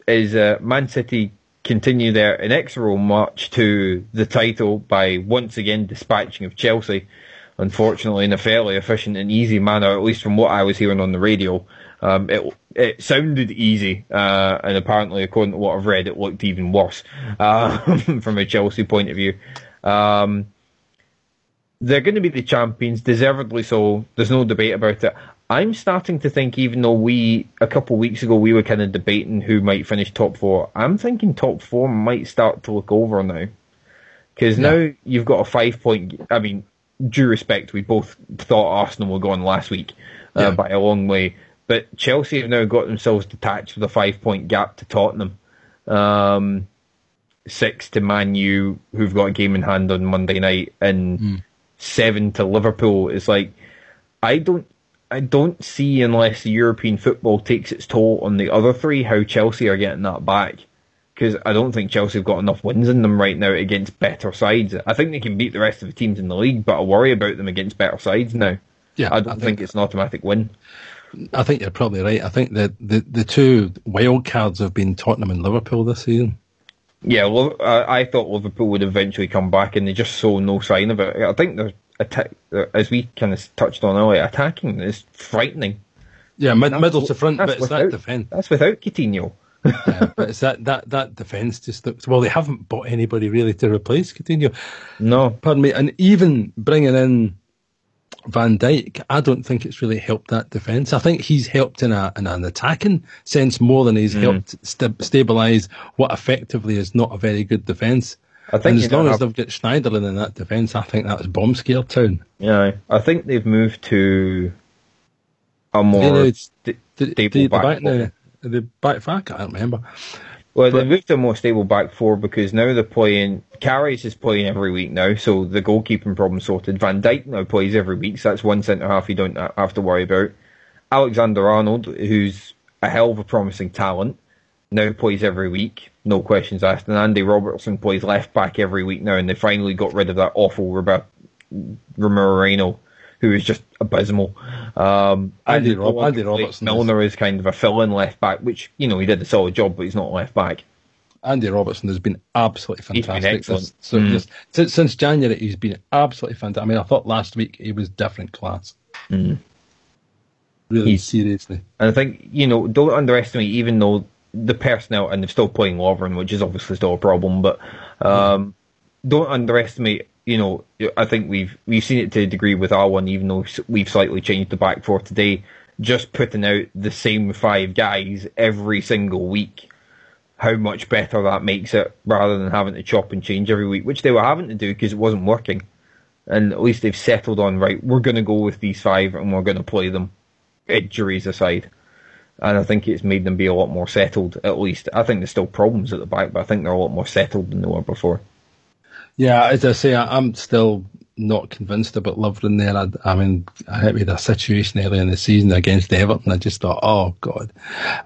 is Man City continue their inexorable march to the title by once again dispatching of Chelsea, unfortunately in a fairly efficient and easy manner, at least from what I was hearing on the radio. It sounded easy, and apparently, according to what I've read, it looked even worse from a Chelsea point of view. They're going to be the champions, deservedly so. There's no debate about it. I'm starting to think, even though a couple of weeks ago, we were kind of debating who might finish top four, I'm thinking top four might start to look over now. Because now you've got a 5-point... I mean, due respect, we both thought Arsenal were gone last week by a long way. But Chelsea have now got themselves detached with a 5-point gap to Tottenham. 6 to Man U, who've got a game in hand on Monday night, and 7 to Liverpool. It's like, I don't see, unless the European football takes its toll on the other three, how Chelsea are getting that back. Because I don't think Chelsea have got enough wins in them right now against better sides. I think they can beat the rest of the teams in the league, but I worry about them against better sides now. Yeah, I don't think it's an automatic win. I think you're probably right. I think that the two wild cards have been Tottenham and Liverpool this season. Yeah, well, I thought Liverpool would eventually come back, and they just saw no sign of it. I think they're, as we kind of touched on earlier, attacking is frightening. Yeah, middle to front, but it's that defence. That's without Coutinho. Yeah, but it's that defence just looks... Well, they haven't bought anybody really to replace Coutinho. No. Pardon me. And even bringing in Van Dijk, I don't think it's really helped that defence. I think he's helped in an attacking sense more than he's helped stabilise what effectively is not a very good defence. I think, and as long as they've got Schneiderlin in that defence, I think that was bomb scare town. Yeah, I think they've moved to a more stable back four. The back four, I can't remember. Well, they moved to a more stable back four because now they're playing... Karius is playing every week now, so the goalkeeping problem sorted. Van Dijk now plays every week, so that's one centre-half you don't have to worry about. Alexander-Arnold, who's a hell of a promising talent, now plays every week, no questions asked. And Andy Robertson plays left-back every week now, and they finally got rid of that awful Romero Moreno, who is just abysmal. Andy Robertson. Milner is kind of a fill-in left-back, which, he did a solid job, but he's not a left-back. Andy Robertson has been absolutely fantastic. He's been excellent. Since January, he's been absolutely fantastic. I mean, I thought last week he was different class. Really, seriously. And I think, don't underestimate, even though the personnel, and they're still playing Lovren, which is obviously still a problem, but don't underestimate, I think we've seen it to a degree with R1, even though we've slightly changed the back four today, just putting out the same 5 guys every single week, how much better that makes it, rather than having to chop and change every week, which they were having to do because it wasn't working. And at least they've settled on, right, we're going to go with these 5 and we're going to play them, injuries aside. And I think it's made them be a lot more settled, at least. I think there's still problems at the back, but I think they're a lot more settled than they were before. Yeah, as I say, I'm still not convinced about Lovren there. I mean, I had a situation earlier in the season against Everton. I just thought, oh, God.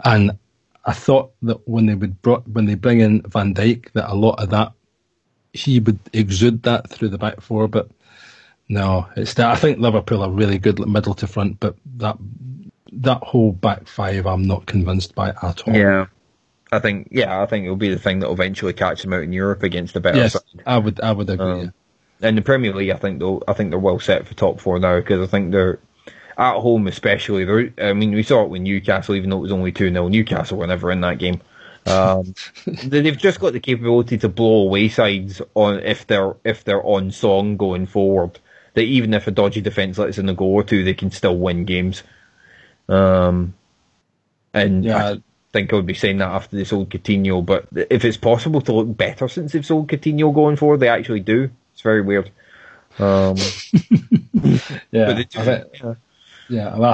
And I thought that when they bring in Van Dijk, that a lot of that, he would exude that through the back four, but no. I think Liverpool are really good middle to front, but that whole back 5 I'm not convinced by at all. Yeah. I think it'll be the thing that will eventually catch them out in Europe against the better side. I would agree. In the Premier League, I think they're well set for top 4 now, because I think at home especially. I mean, we saw it with Newcastle, even though it was only 2-0. Newcastle were never in that game. They've just got the capability to blow away sides on if they're on song going forward. That even if a dodgy defence lets in a goal or two, they can still win games. And I think I would be saying that after they sold Coutinho, but if it's possible to look better since they've sold Coutinho going forward, they actually do. It's very weird. Well, I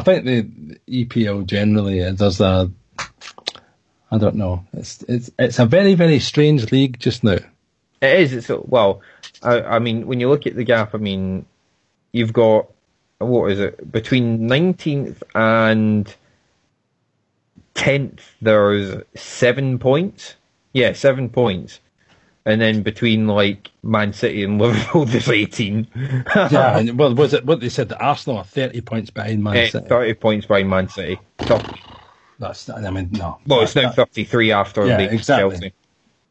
think the EPL generally does a. I don't know. It's a very, very strange league just now. It is. I mean, when you look at the gap, I mean, you've got, what is it, between 19th and 10th, there's 7 points. Yeah, 7 points. And then between, like, Man City and Liverpool, there's 18. Yeah, and was it what they said, that Arsenal are 30 points behind Man City? 30 points behind Man City. That's, I mean, no. Well, it's now 33 after exactly. Chelsea.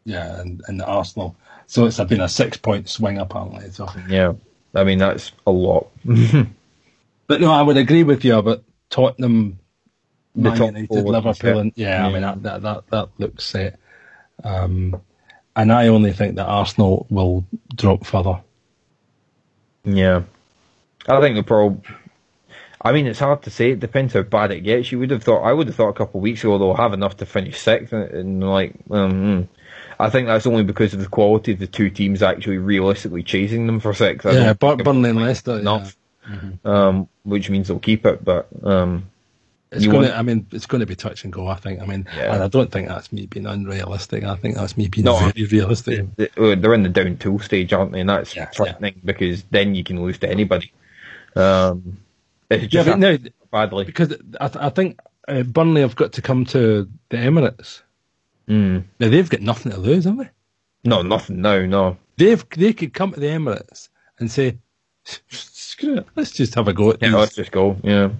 Yeah, and Arsenal. So it's been a 6-point swing, apparently. So. Yeah, I mean, that's a lot. But no, I would agree with you about Tottenham, Man United, Liverpool. And, I mean, that looks set. And I only think that Arsenal will drop further. Yeah. I think the problem... I mean, it's hard to say. It depends how bad it gets. I would have thought a couple of weeks ago they'll have enough to finish sixth, and I think that's only because of the quality of the two teams actually realistically chasing them for sixth. Burnley and Leicester enough, which means they'll keep it. But it's going to be touch and go. I think. And I don't think that's me being unrealistic. I think that's me being very realistic. They're in the down tool stage, aren't they? And that's threatening because then you can lose to anybody. It's just badly. Because I think Burnley have got to come to the Emirates. Now they've got nothing to lose, have they? No, nothing. No. They could come to the Emirates and say, "Screw it, let's just have a go at these." Let's just go. Yeah,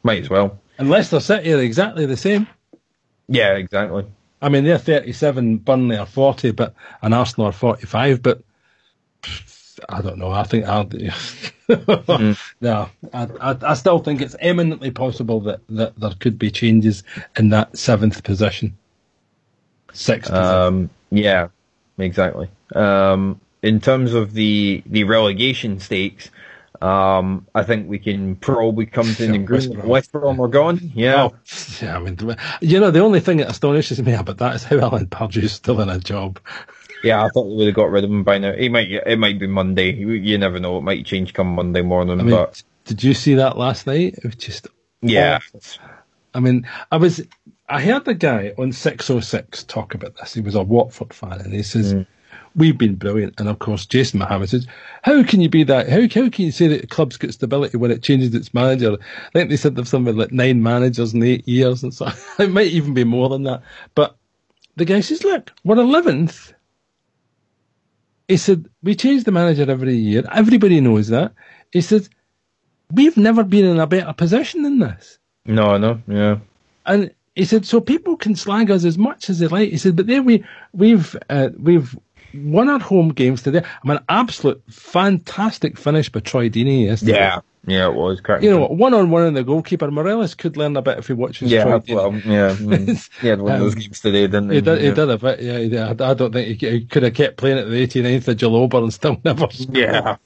might as well. And Leicester City are exactly the same. Yeah, exactly. I mean, they're 37, Burnley are 40, and Arsenal are 45. But I don't know. I think no. I still think it's eminently possible that there could be changes in that 7th position. 6th position. Yeah, exactly. In terms of the relegation stakes, I think we can probably come to an agreement. West Brom are gone. Yeah. I mean, the only thing that astonishes me about that is how Alan Pardew's still in a job. Yeah, I thought they would have got rid of him by now. It might be Monday. You never know. It might change come Monday morning. I mean, but did you see that last night? It was just awful. I mean, I heard the guy on 606 talk about this. He was a Watford fan, and he says, "We've been brilliant." And of course, Jason Mohammed says, "How can you be that? How can you say that the club's got stability when it changes its manager?" I think they said there's something like 9 managers in 8 years, and so it might even be more than that. But the guy says, "Look, we're 11th." He said, "We change the manager every year. Everybody knows that." He said, "We've never been in a better position than this." No, yeah. And he said, "So people can slag us as much as they like." He said, "But there we've won our home games today." I mean, absolute fantastic finish by Troy Deeney yesterday. Yeah, it was correct. 1-on-1 in the goalkeeper. Morales could learn a bit if he watches Troy Deeney. He had one of those games today, didn't he? He did a bit, yeah. I don't think he could have kept playing at the 89th of Jalobah and still never scored. Yeah.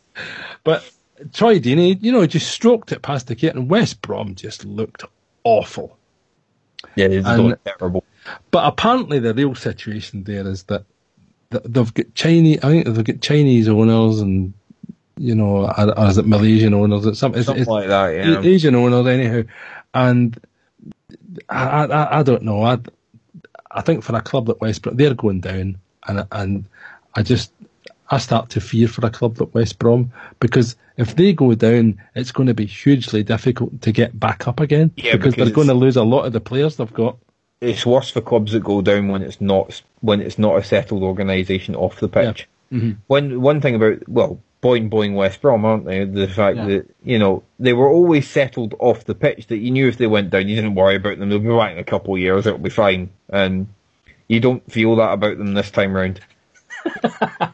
But Troy Deeney, just stroked it past the gate, and West Brom just looked awful. Yeah, they looked terrible. But apparently the real situation there is that they've got Chinese. I think they've got Chinese owners, and or is it Malaysian owners? It's something like that. Yeah, Asian owners anyhow. And I don't know. I think for a club like West Brom, they're going down, and I start to fear for a club like West Brom, because if they go down, it's going to be hugely difficult to get back up again. Yeah, because they're going to lose a lot of the players they've got. It's worse for clubs that go down when it's not a settled organisation off the pitch. Yeah. Mm-hmm. One thing about boing West Brom, aren't they? The fact that they were always settled off the pitch, that you knew if they went down, you didn't worry about them. They'll be back in a couple of years. It'll be fine, and you don't feel that about them this time round.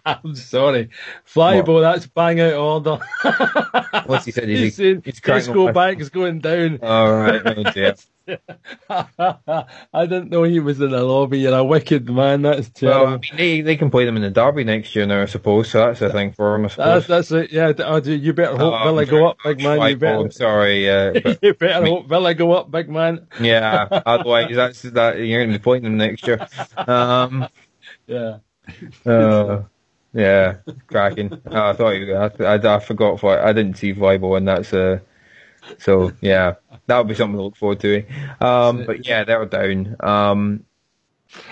I'm sorry. Flybo, that's bang out order. What's he said? He's saying He's crying Disco on Bank's going down. All right. Oh, dear. I didn't know he was in the lobby. You're a wicked man. That's Well, terrible. I mean, they can play them in the derby next year now, I suppose. So that's a thing for them, I suppose. That's it. Yeah. You better hope Villa go up, big man. You better. I'm sorry. But, You better hope Villa go up, big man. yeah. Otherwise, that you're going to be playing them next year. Yeah. Yeah, cracking. I thought I forgot. I didn't see Flybo, and that's so yeah, that would be something to look forward to. But yeah, they're down. And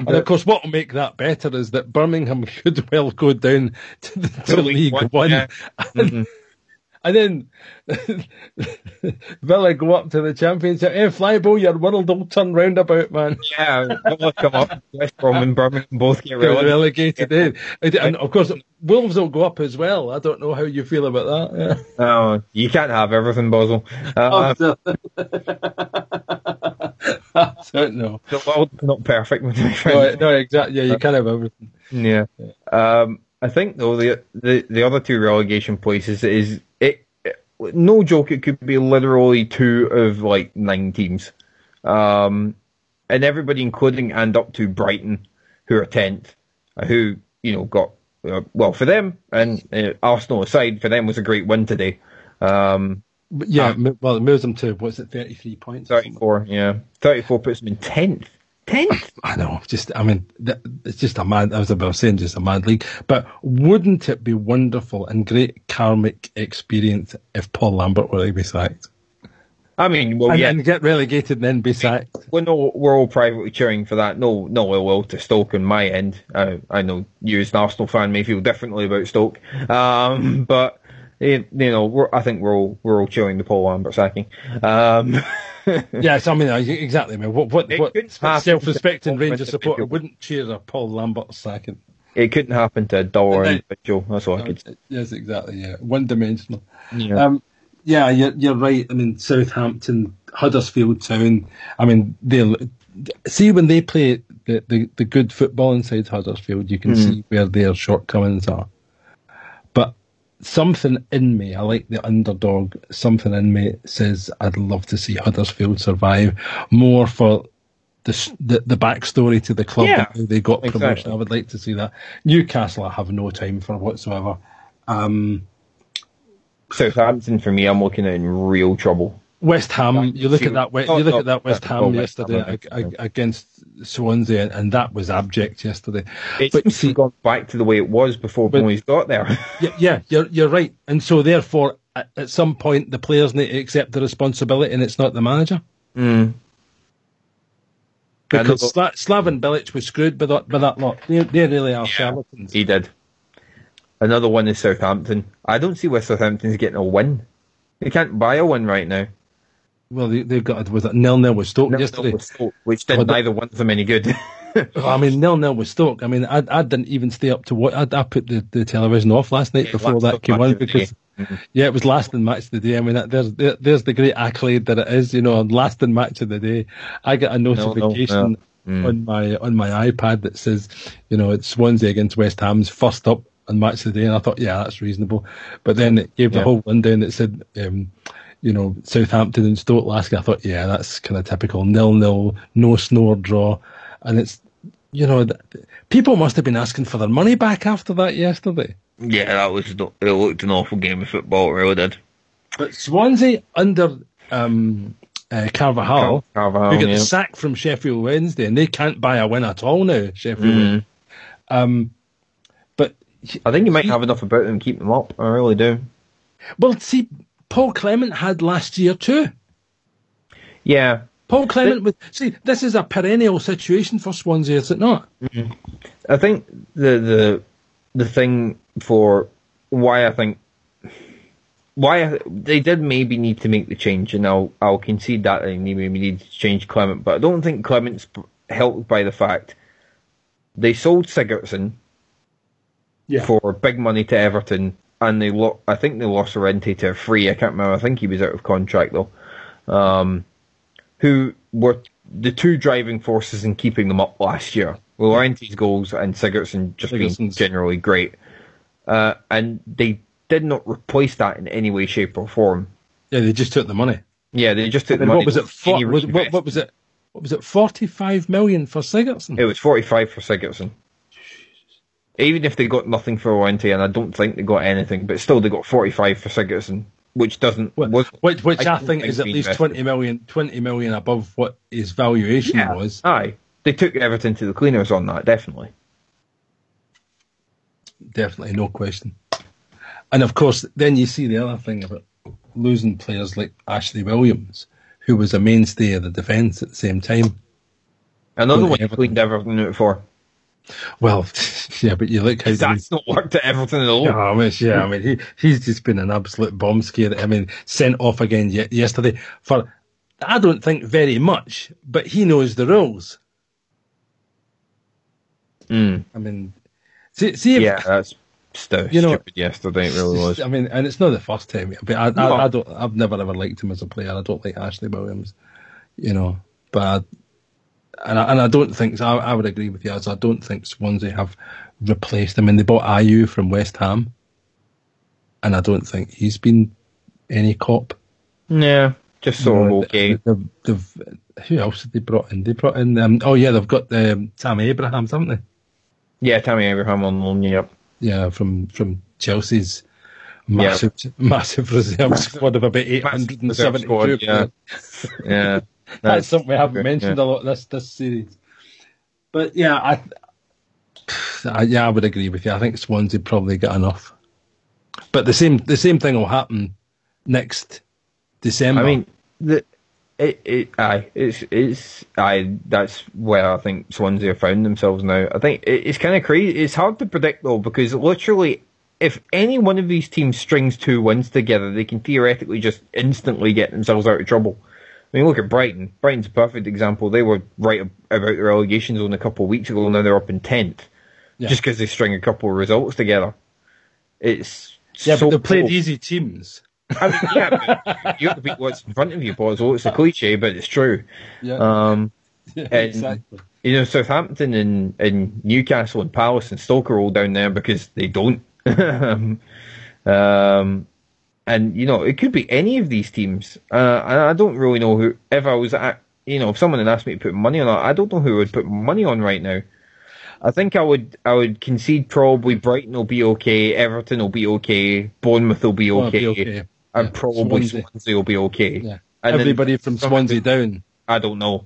of course, what will make that better is that Birmingham could well go down to League One. Yeah. And then Villa go up to the Championship. Hey, Flybo, your world will turn round about, man. Yeah, Villa come up. West Brom and Birmingham both get relegated. And of course, Wolves will go up as well. I don't know how you feel about that. Yeah. Oh, you can't have everything, Basil. I don't know. The world's not perfect, my friend. No, exactly. Yeah, you can't have everything. Yeah. I think though the other two relegation places is no joke. It could be literally 2 of like 9 teams, and everybody, including and up to Brighton, who are 10th, who got well for them, and Arsenal aside, for them was a great win today. But yeah, well, it moves them to, what's it, 33 points? 34, yeah. 34 puts them in 10th. 10th? I know, it's just a mad, as I was saying, just a mad league. But wouldn't it be wonderful and great karmic experience if Paul Lambert were to be sacked? I mean, well, and get relegated and then be sacked. We're all privately cheering for that. No ill will to Stoke on my end. I know you as an Arsenal fan may feel differently about Stoke. But I think we're all cheering the Paul Lambert sacking. Yes, I mean exactly. I mean, what self-respecting Rangers supporter wouldn't cheer a Paul Lambert sacking? It couldn't happen to a duller individual. That's all I could say. Yes, exactly. Yeah, one-dimensional. Yeah. Yeah, you're right. I mean, Southampton, Huddersfield Town. I mean, see when they play the good football inside Huddersfield, you can see where their shortcomings are. But something in me, I like the underdog, something in me says I'd love to see Huddersfield survive more for the backstory to the club and how they got promotion. Exactly. I would like to see that. Newcastle I have no time for whatsoever. Southampton, for me, I'm looking at in real trouble. West Ham, you look at that West Ham yesterday against Swansea, and that was abject yesterday. It's gone back to the way it was before Moyes got there. Yeah, you're right. And so therefore, at some point, the players need to accept the responsibility, and it's not the manager. Mm. Because Slaven Bilic was screwed by that lot. They really are charlatans. He did. Another one is Southampton. I don't see where Southampton's getting a win. They can't buy a win right now. Well, they've got 0-0 with Stoke yesterday. Which did neither one of them any good. I mean, 0-0 with Stoke. I mean, I didn't even stay up to watch. I put the television off last night before that came on because, it was last in match of the day. I mean, there's the great accolade that it is, last in match of the day. I get a notification on my iPad that says, it's Swansea against West Ham's first up on match of the day, and I thought, yeah, that's reasonable. But then it gave the whole rundown that said, Southampton and Stoke last year. I thought, yeah, that's kind of typical 0-0, no snore draw. And it's, people must have been asking for their money back after that yesterday. Yeah, it looked an awful game of football, it really did. But Swansea under Carvajal, who get the sack from Sheffield Wednesday, and they can't buy a win at all now, Sheffield Wednesday. But I think you might have enough about them to keep them up. I really do. Well, see, Paul Clement had last year too. Yeah. Paul Clement this is a perennial situation for Swansea, is it not? Mm-hmm. I think the thing for why they did maybe need to make the change, and I'll concede that they maybe need to change Clement, but I don't think Clement's helped by the fact they sold Sigurdsson for big money to Everton, and I think they lost Llorente to a free. I can't remember. I think he was out of contract though. Who were the two driving forces in keeping them up last year? Well, Llorente's goals and Sigurdsson just being generally great. and they did not replace that in any way, shape, or form. Yeah, they just took the money. Yeah, they just took the money. What was it? What was it? What was it? 45 million for Sigurdsson? It was 45 for Sigurdsson. Even if they got nothing for Oente, and I don't think they got anything, but still they got 45 for Sigurdsson, which doesn't. Which I think is at least 20 million above what his valuation was. Aye, they took Everton to the cleaners on that, definitely. Definitely, no question. And of course, then you see the other thing about losing players like Ashley Williams, who was a mainstay of the defence at the same time. Another one cleaned Everton out for. Well, yeah, but you look how that's not worked at Everton at all. I mean, he's just been an absolute bomb scare. I mean, sent off again yesterday for, I don't think very much, but he knows the rules. I mean, see if, that's stupid yesterday. It really was. I mean, and it's not the first time. But I've never ever liked him as a player. I don't like Ashley Williams, but. And I don't think so. I would agree with you. As I don't think Swansea have replaced him. And they bought Ayew from West Ham, and I don't think he's been any cop. Yeah, just sort of okay. Who else did they brought in? They brought in. They've got Tammy Abrahams, haven't they? Yeah, Tammy Abraham on loan. Yep. Yeah, from Chelsea's massive reserve squad of about 872. Yeah. That's something we haven't mentioned a lot this series. But I would agree with you. I think Swansea probably got enough. But the same thing will happen next December. I mean, that's where I think Swansea have found themselves now. I think it's kind of crazy. It's hard to predict though, because literally, if any one of these teams strings 2 wins together, they can theoretically just instantly get themselves out of trouble. I mean, look at Brighton. Brighton's a perfect example. They were right about the relegation zone a couple of weeks ago, and now they're up in 10th. Yeah. Just because they string a couple of results together. It's but they played easy teams. I mean, but you have to beat what's in front of you, Boswell. It's a cliche, but it's true. Yeah. Exactly. Southampton and Newcastle and Palace and Stoke are all down there because they don't. And, it could be any of these teams. And I don't really know who, if I was at, if someone had asked me to put money on it, I don't know who I would put money on right now. I think I would concede probably Brighton will be okay, Everton will be okay, Bournemouth will be okay, and probably Swansea will be okay. Yeah. And everybody from Swansea down. I don't know.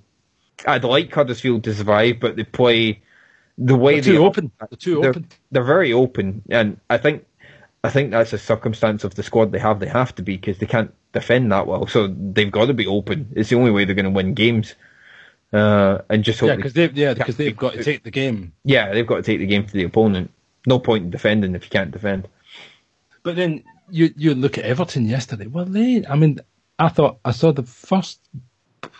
I'd like Huddersfield to survive, but they play the way they're too open. They're too open. They're very open, and I think that's a circumstance of the squad they have. They have to be, because they can't defend that well. So they've got to be open. It's the only way they're going to win games. And just hope because they've got to take the game. Yeah, they've got to take the game to the opponent. No point in defending if you can't defend. But then you look at Everton yesterday. Well, I saw the first.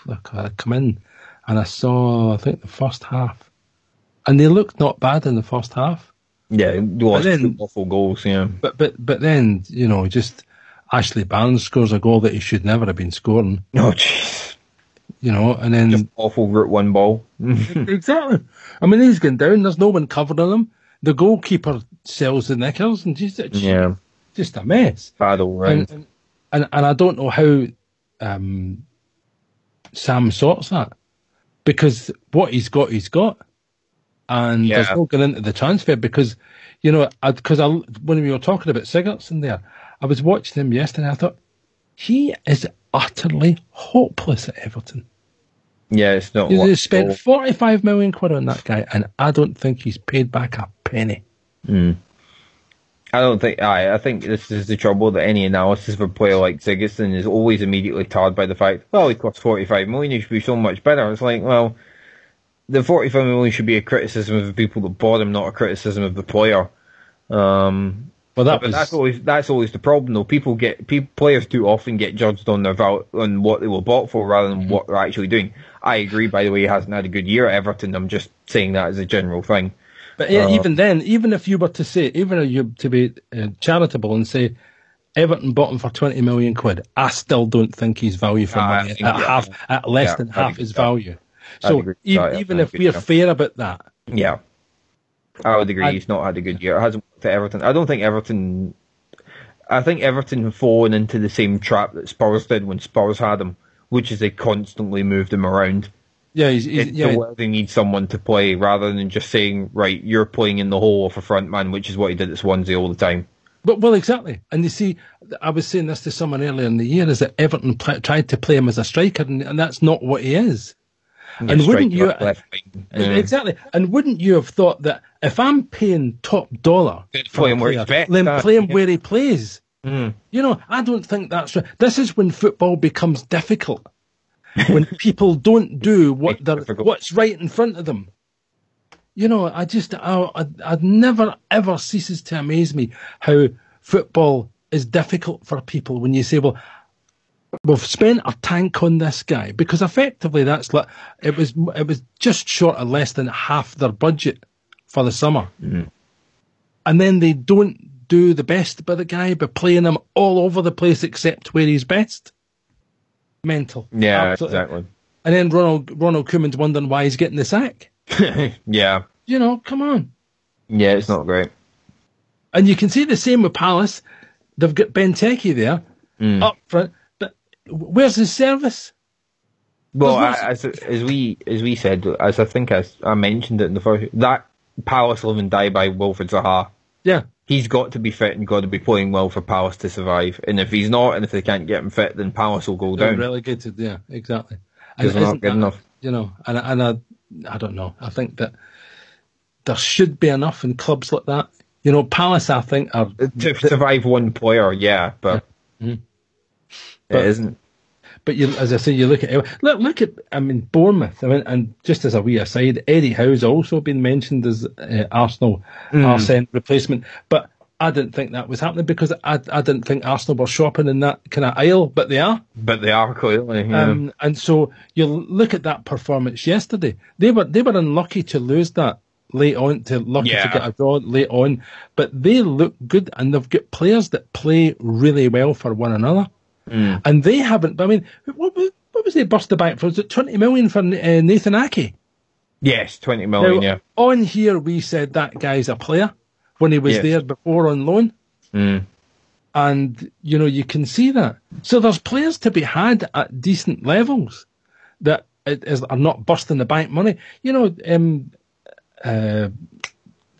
Look, I come in and I saw, I think, the first half, and they looked not bad in the first half. Yeah, they lost 2 awful goals, yeah. But then, just Ashley Barnes scores a goal that he should never have been scoring. Oh, jeez. And then... Just awful route one ball. Exactly. I mean, he's going down, there's no one covering him. The goalkeeper sells the knickers, and just a mess. Bad all round. And I don't know how Sam sorts that. Because what he's got, he's got. And there's no going into the transfer because, when we were talking about Sigurdsson there, I was watching him yesterday. I thought he is utterly hopeless at Everton. Yeah, it's not. They spent 45 million quid on that guy, and I don't think he's paid back a penny. I don't think. I think this is the trouble, that any analysis of a player like Sigurdsson is always immediately tarred by the fact, well, he cost 45 million. He should be so much better. It's like, well, the 45 million should be a criticism of the people that bought him, not a criticism of the player. That's always the problem, though. Players too often get judged on on what they were bought for rather than what they're actually doing. I agree, by the way, he hasn't had a good year at Everton. I'm just saying that as a general thing. But even then, even if you were to say, even if you to be charitable and say Everton bought him for 20 million quid, I still don't think he's value for money at less than half his value. So even if we're fair about that, I would agree. He's not had a good year. It hasn't worked at Everton. I don't think Everton. I think Everton have fallen into the same trap that Spurs did when Spurs had him, which is they constantly moved him around. Yeah, where they need someone to play rather than just saying, right, you're playing in the hole of a front man, which is what he did at Swansea all the time. Well, exactly. And you see, I was saying this to someone earlier in the year, is that Everton tried to play him as a striker, and that's not what he is. Yeah, and wouldn't you exactly? And wouldn't you have thought that if I'm paying top dollar play him where he's best, then play him where he plays? Mm. You know, I don't think that's right. This is when football becomes difficult. When people don't do what's right in front of them. You know, I'd never ever ceases to amaze me how football is difficult for people when you say, well, we've spent a tank on this guy, because effectively that's like it was just short of less than half their budget for the summer. Mm. And then they don't do the best by the guy by playing him all over the place except where he's best. Mental. Yeah, absolutely. Exactly. And then Ronald Koeman's wondering why he's getting the sack. Yeah. You know, come on. Yeah, it's not great. And you can see the same with Palace. They've got Benteke there up front, but where's his service? Well, as we said, as I think I mentioned it in the first, that Palace live and die by Wilfried Zaha. Yeah. He's got to be fit and got to be playing well for Palace to survive. And if he's not, and if they can't get him fit, then Palace will go down. Relegated, yeah, exactly. Because they're not good enough. You know, and I don't know. I think that there should be enough in clubs like that. You know, Palace, I think, are to survive one player, yeah, but it isn't. But as I say, you look at Bournemouth. And just as a wee aside, Eddie Howe's also been mentioned as Arsenal Arsene replacement. But I didn't think that was happening because I didn't think Arsenal were shopping in that kind of aisle, but they are. But they are clearly. Yeah. And so you look at that performance yesterday. They were unlucky to lose that late on, to get a draw late on. But they look good, and they've got players that play really well for one another. And they haven't. I mean, what was they burst the bank for? Was it 20 million for Nathan Ake? Yes, 20 million. Now, on here we said that guy's a player when he was there before on loan, and you know you can see that. So there's players to be had at decent levels that are not bursting the bank money. You know,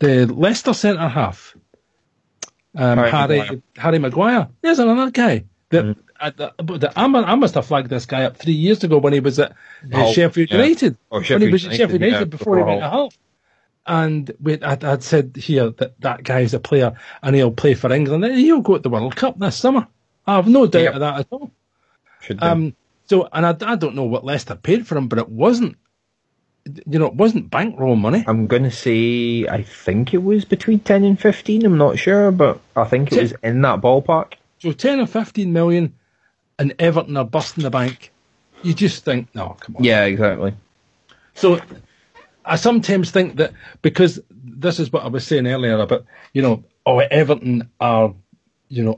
the Leicester centre half, Harry Maguire. There's another guy that. I must have flagged this guy up 3 years ago when he was at Sheffield United. When he was at Sheffield United before he went to Hull. And I'd said here that guy's a player and he'll play for England and he'll go to the World Cup this summer. I have no doubt of that at all. So, and I don't know what Leicester paid for him, but it wasn't bankroll money. I'm going to say, I think it was between 10 and 15. I'm not sure, but I think it was in that ballpark. So 10 or 15 million. And Everton are busting the bank. You just think, no, come on. Yeah, exactly. So I sometimes think that because this is what I was saying earlier about, Everton are,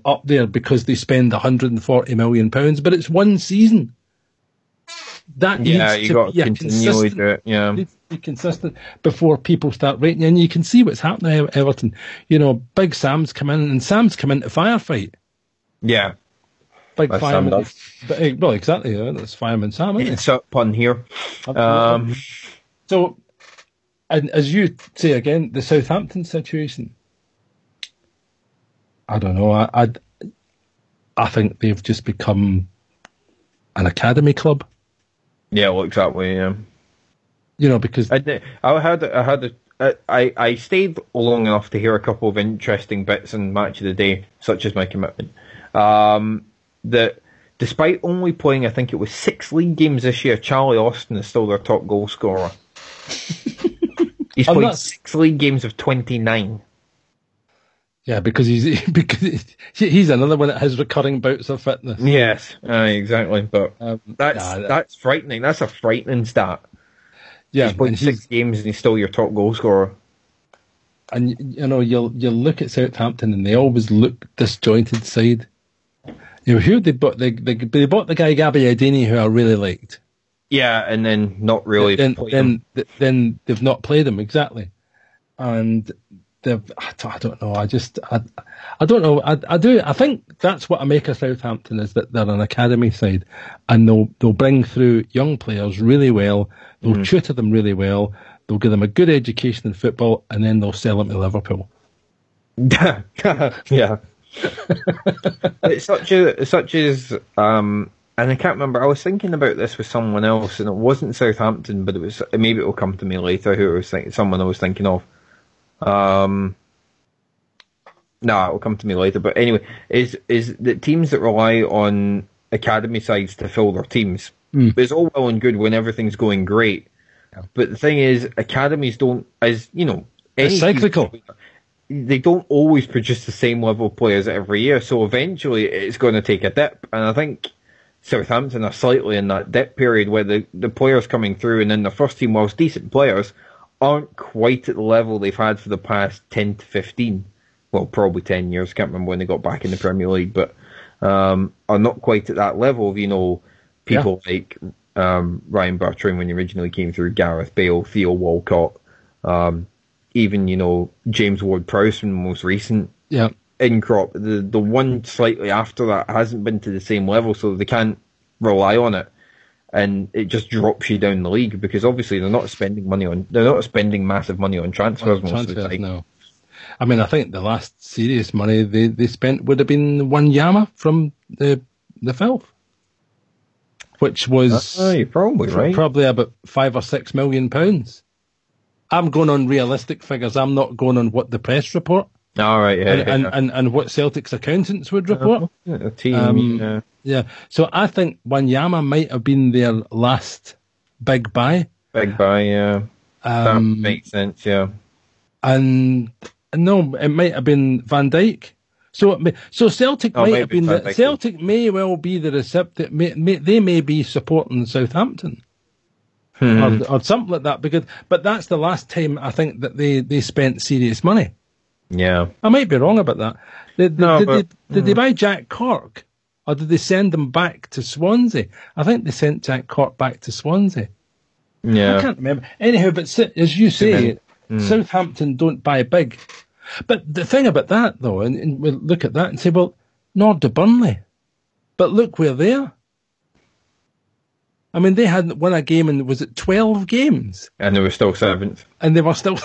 up there because they spend £140 million, but it's one season. That needs to be continually do it. Yeah, needs to be consistent before people start rating. And you can see what's happening at Everton. Big Sam's come in, and Sam's come in to firefight. Yeah. Big fireman. Well, exactly. That's Fireman Sam, isn't it? It's a pun here. So, and as you say again, the Southampton situation, I don't know. I think they've just become an academy club. Yeah, well, exactly. Yeah. Because I stayed long enough to hear a couple of interesting bits in Match of the Day, such as my commitment. That despite only playing, I think it was 6 league games this year, Charlie Austin is still their top goal scorer. He's played 6 league games of 29. Yeah, because he's another one that has recurring bouts of fitness. Yes, exactly. But that's frightening. That's a frightening stat. Yeah, he's played 6 games and he's still your top goal scorer. And you'll look at Southampton and they always look disjointed side. Who they bought? They bought the guy Gabbiadini, who I really liked. Yeah, and then not really. Then they've not played him exactly. and I don't know. I don't know. I think that's what I make of Southampton, is that they're an academy side, and they'll bring through young players really well. They'll tutor them really well. They'll give them a good education in football, and then they'll sell them to Liverpool. Yeah. It's such as and I can't remember. I was thinking about this with someone else, and it wasn't Southampton, but it was, maybe it will come to me later. Who I was someone I was thinking of. No, it will come to me later. But anyway, is that teams that rely on academy sides to fill their teams? It's all well and good when everything's going great, but the thing is, academies don't, as you know, it's cyclical. They don't always produce the same level of players every year. So eventually, it's going to take a dip, and I think Southampton are slightly in that dip period where the players coming through and in the first team, whilst decent players, aren't quite at the level they've had for the past 10 to 15. Well, probably 10 years. Can't remember when they got back in the Premier League, but are not quite at that level of, people like Ryan Bertrand when he originally came through, Gareth Bale, Theo Walcott, even, James Ward-Prowse from the most recent in crop. The one slightly after that hasn't been to the same level, so they can't rely on it. And it just drops you down the league, because obviously they're not spending massive money on transfers most of the time. No. I mean, I think the last serious money they spent would have been Wanyama from the Filth, which was you're probably right. Probably about £5 or £6 million. I'm going on realistic figures. I'm not going on what the press report. All right, and what Celtic's accountants would report. A team, yeah. So I think Wanyama might have been their last big buy. Yeah. That makes sense, yeah. And no, it might have been Van Dijk. So Celtic might have been. Celtic may well be the receptor. They may be supporting Southampton. Or something like that, but that's the last time I think that they spent serious money. Yeah, I might be wrong about that. Did they buy Jack Cork, or did they send him back to Swansea? I think they sent Jack Cork back to Swansea. Yeah, I can't remember. Anyhow, but as you say, Southampton don't buy big. But the thing about that, though, and we look at that and say, well, nor do Burnley. But look where they are. I mean, they hadn't won a game in, was it 12 games? And they were still seventh. And they were still...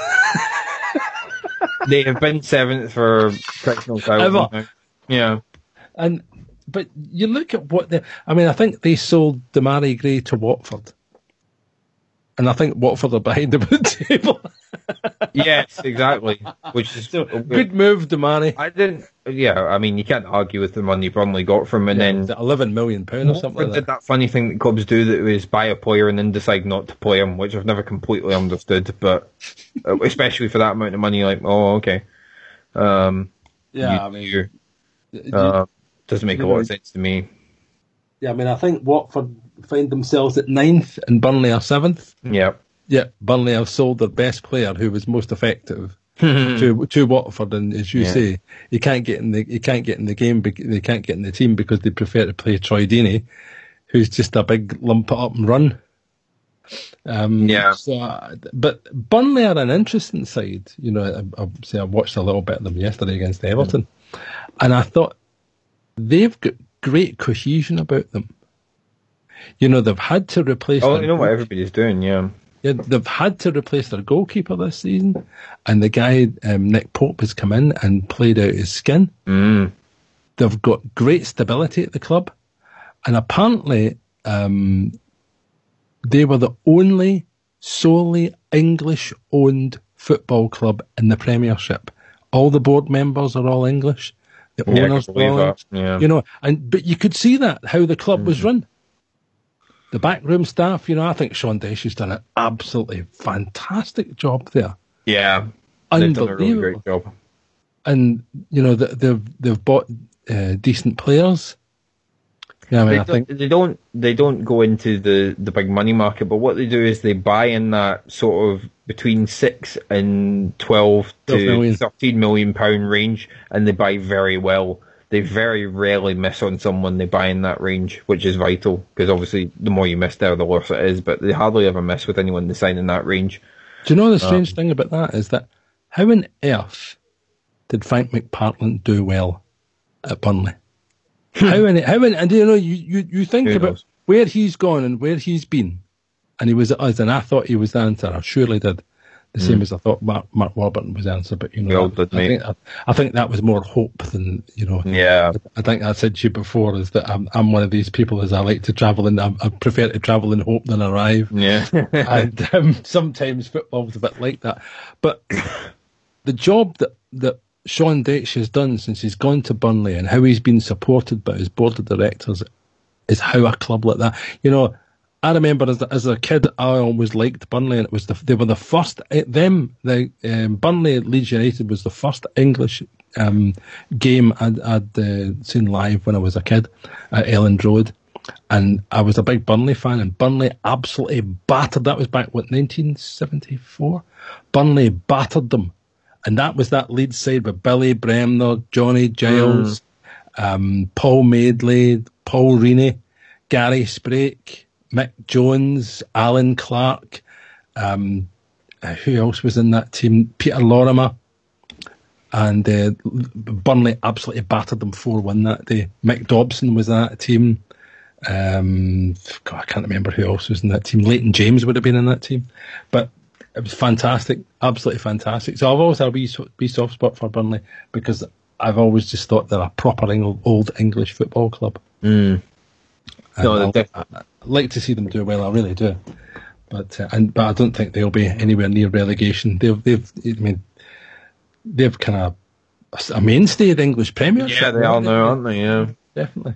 They have been seventh for fractional time. Yeah. But you look at what I think they sold Demarai Gray to Watford. And I think Watford are behind them at the table. Yes, exactly. Which is so, good move, Demarai. You can't argue with the money Burnley got from him, and then £11 million or something like that. Did that funny thing that clubs do, that was buy a player and then decide not to play him, which I've never completely understood, but especially for that amount of money, like, oh, okay. Doesn't make a lot of sense to me. Yeah, I mean, I think Watford find themselves at 9th and Burnley are 7th. Yeah. Yeah, Burnley have sold their best player who was most effective to Watford, and as you say, he can't get in the game. They can't get in the team because they prefer to play Troy Deeney, who's just a big lump it up and run. But Burnley are an interesting side. I watched a little bit of them yesterday against Everton, and I thought they've got great cohesion about them. They've had to replace. Oh, you know what everybody's doing, yeah. Yeah, they've had to replace their goalkeeper this season, and the guy Nick Pope has come in and played out his skin. They've got great stability at the club, and apparently they were the only solely English-owned football club in the Premiership. All the board members are all English. The owners are all English. Yeah. But you could see that how the club was run. The backroom staff, I think Sean Dyche's done an absolutely fantastic job there. Yeah, they've done a really great job. And they've bought decent players. Yeah, I think they don't go into the big money market, but what they do is they buy in that sort of between 6 and 12 to 13 million pound range, and they buy very well. They very rarely miss on someone they buy in that range, which is vital, because obviously the more you miss there, the worse it is, but they hardly ever miss with anyone they sign in that range. Do you know the strange thing about that is that How on earth did Frank McPartland do well at Burnley? And you think about where he's gone and where he's been, and he was at us, and I thought he was the answer. I surely did. The same as I thought Mark Warburton was the answer, but I think that was more hope than Yeah, I think I said to you before is that I'm one of these people as I like to travel and I prefer to travel in hope than arrive. Yeah, and sometimes football's a bit like that. But the job that Sean Dyche has done since he's gone to Burnley and how he's been supported by his board of directors is how a club like that, I remember as a kid, I always liked Burnley, and they were the first. Burnley Leeds United was the first English game I'd seen live when I was a kid at Elland Road, and I was a big Burnley fan. And Burnley absolutely battered. That was back 1974. Burnley battered them, and that was that Leeds side with Billy Bremner, Johnny Giles, Paul Madeley, Paul Reaney, Gary Sprake, Mick Jones, Alan Clark, who else was in that team? Peter Lorimer, and Burnley absolutely battered them 4-1 that day. Mick Dobson was in that team. I can't remember who else was in that team. Leighton James would have been in that team, but it was fantastic, absolutely fantastic. So I've always had a wee soft spot for Burnley because I've always just thought they're a proper old English football club. No, I'd like to see them do well. I really do, but I don't think they'll be anywhere near relegation. They've kind of a mainstay of the English Premiership. Yeah, they are now, aren't they? Yeah, definitely.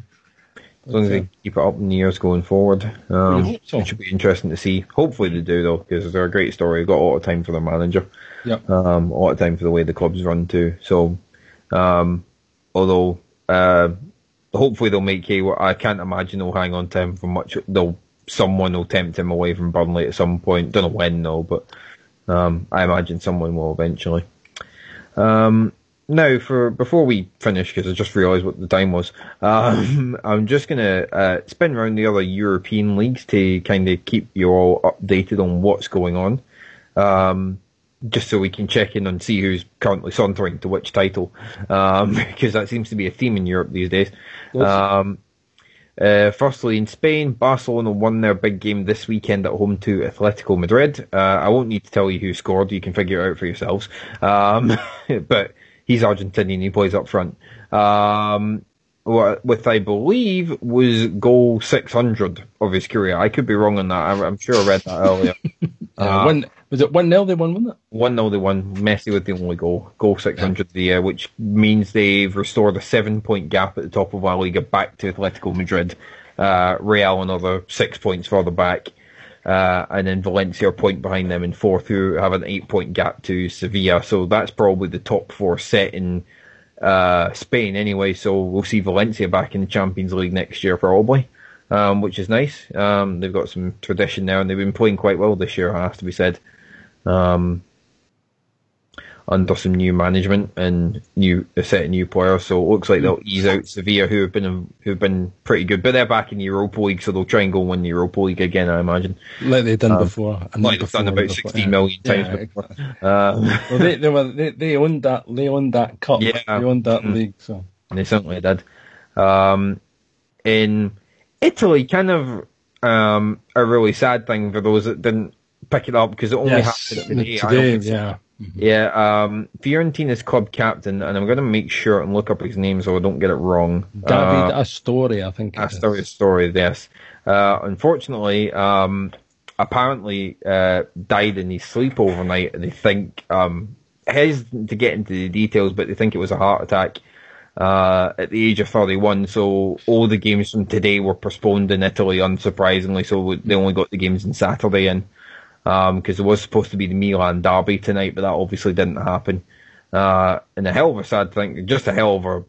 As long as they keep it up in the years going forward, it should be interesting to see. Hopefully they do though, because they're a great story. They've got a lot of time for their manager. Yep. A lot of time for the way the club's run too. So, although. Hopefully they'll make hay. I can't imagine they'll hang on to him for much. Someone will tempt him away from Burnley at some point. Don't know when though, but I imagine someone will eventually. Now, before we finish, because I just realised what the time was, I'm just gonna spin around the other European leagues to kind of keep you all updated on what's going on. Just so we can check in and see who's currently sauntering to which title, because that seems to be a theme in Europe these days. Firstly, in Spain, Barcelona won their big game this weekend at home to Atletico Madrid. I won't need to tell you who scored; you can figure it out for yourselves. But he's Argentinian; he plays up front. With I believe was goal 600 of his career. I could be wrong on that. I'm sure I read that earlier. Was it 1-0 they won, wasn't it? 1-0 they won. Messi with the only goal 600 of the year, which means they've restored a 7-point gap at the top of La Liga back to Atletico Madrid. Real another 6 points further back, and then Valencia a point behind them in fourth, who have an 8-point gap to Sevilla. So that's probably the top four set in Spain anyway. So we'll see Valencia back in the Champions League next year probably. Which is nice. They've got some tradition now, and they've been playing quite well this year, has to be said. Under some new management and a set of new players, so it looks like they'll ease out Sevilla, who've been pretty good, but they're back in the Europa League, so they'll try and go win the Europa League again, I imagine. Like they've done before, like they've done about 16 million times before. Well, they owned that. They owned that cup. Yeah, they owned that league. So they certainly did. In Italy, kind of a really sad thing for those that didn't pick it up, because it only happened today. Yeah. Mm-hmm. Yeah, Fiorentina's club captain, and I'm going to make sure and look up his name so I don't get it wrong. David Astori, I think. Astori, yes. Unfortunately, apparently died in his sleep overnight, and they think, hesitant to get into the details, but they think it was a heart attack. At the age of 31, so all the games from today were postponed in Italy, unsurprisingly, so they only got the games on Saturday in, because there was supposed to be the Milan derby tonight, but that obviously didn't happen. And a hell of a sad thing, just a hell of a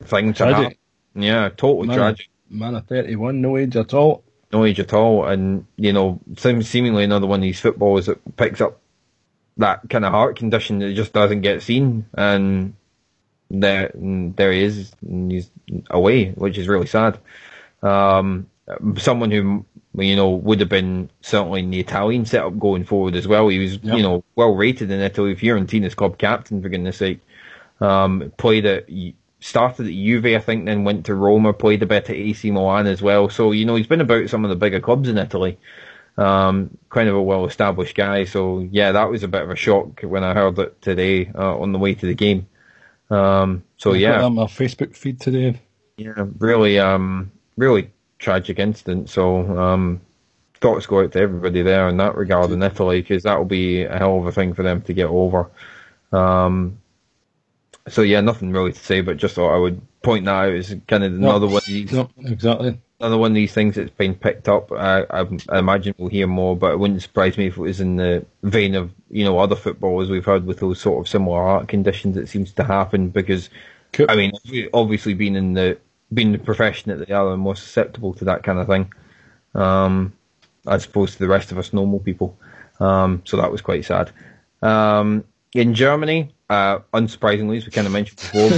thing to happen. Yeah, totally tragic. Man of 31, no age at all. No age at all, and, seemingly another one of these footballers that picks up that kind of heart condition that just doesn't get seen, and there he is, and he's away, which is really sad. someone who, would have been certainly in the Italian setup going forward as well. He was, well rated in Italy. Fiorentina's club captain, for goodness sake. Started at Juve, I think, then went to Roma, played a bit at AC Milan as well. So, he's been about some of the bigger clubs in Italy. Kind of a well-established guy. So, yeah, that was a bit of a shock when I heard it today on the way to the game. I got that on my Facebook feed today. Yeah, really tragic incident. So, thoughts go out to everybody there in that regard in Italy, because that will be a hell of a thing for them to get over. So yeah, nothing really to say, but just thought I would point that out as kind of another one of these. No, exactly. Another one of these things that's been picked up. I imagine we'll hear more, but it wouldn't surprise me if it was in the vein of other footballers we've had with those sort of similar heart conditions. It seems to happen because, I mean, obviously being the profession that they are, more susceptible to that kind of thing, as opposed to the rest of us normal people. So that was quite sad. In Germany, unsurprisingly, as we kind of mentioned before,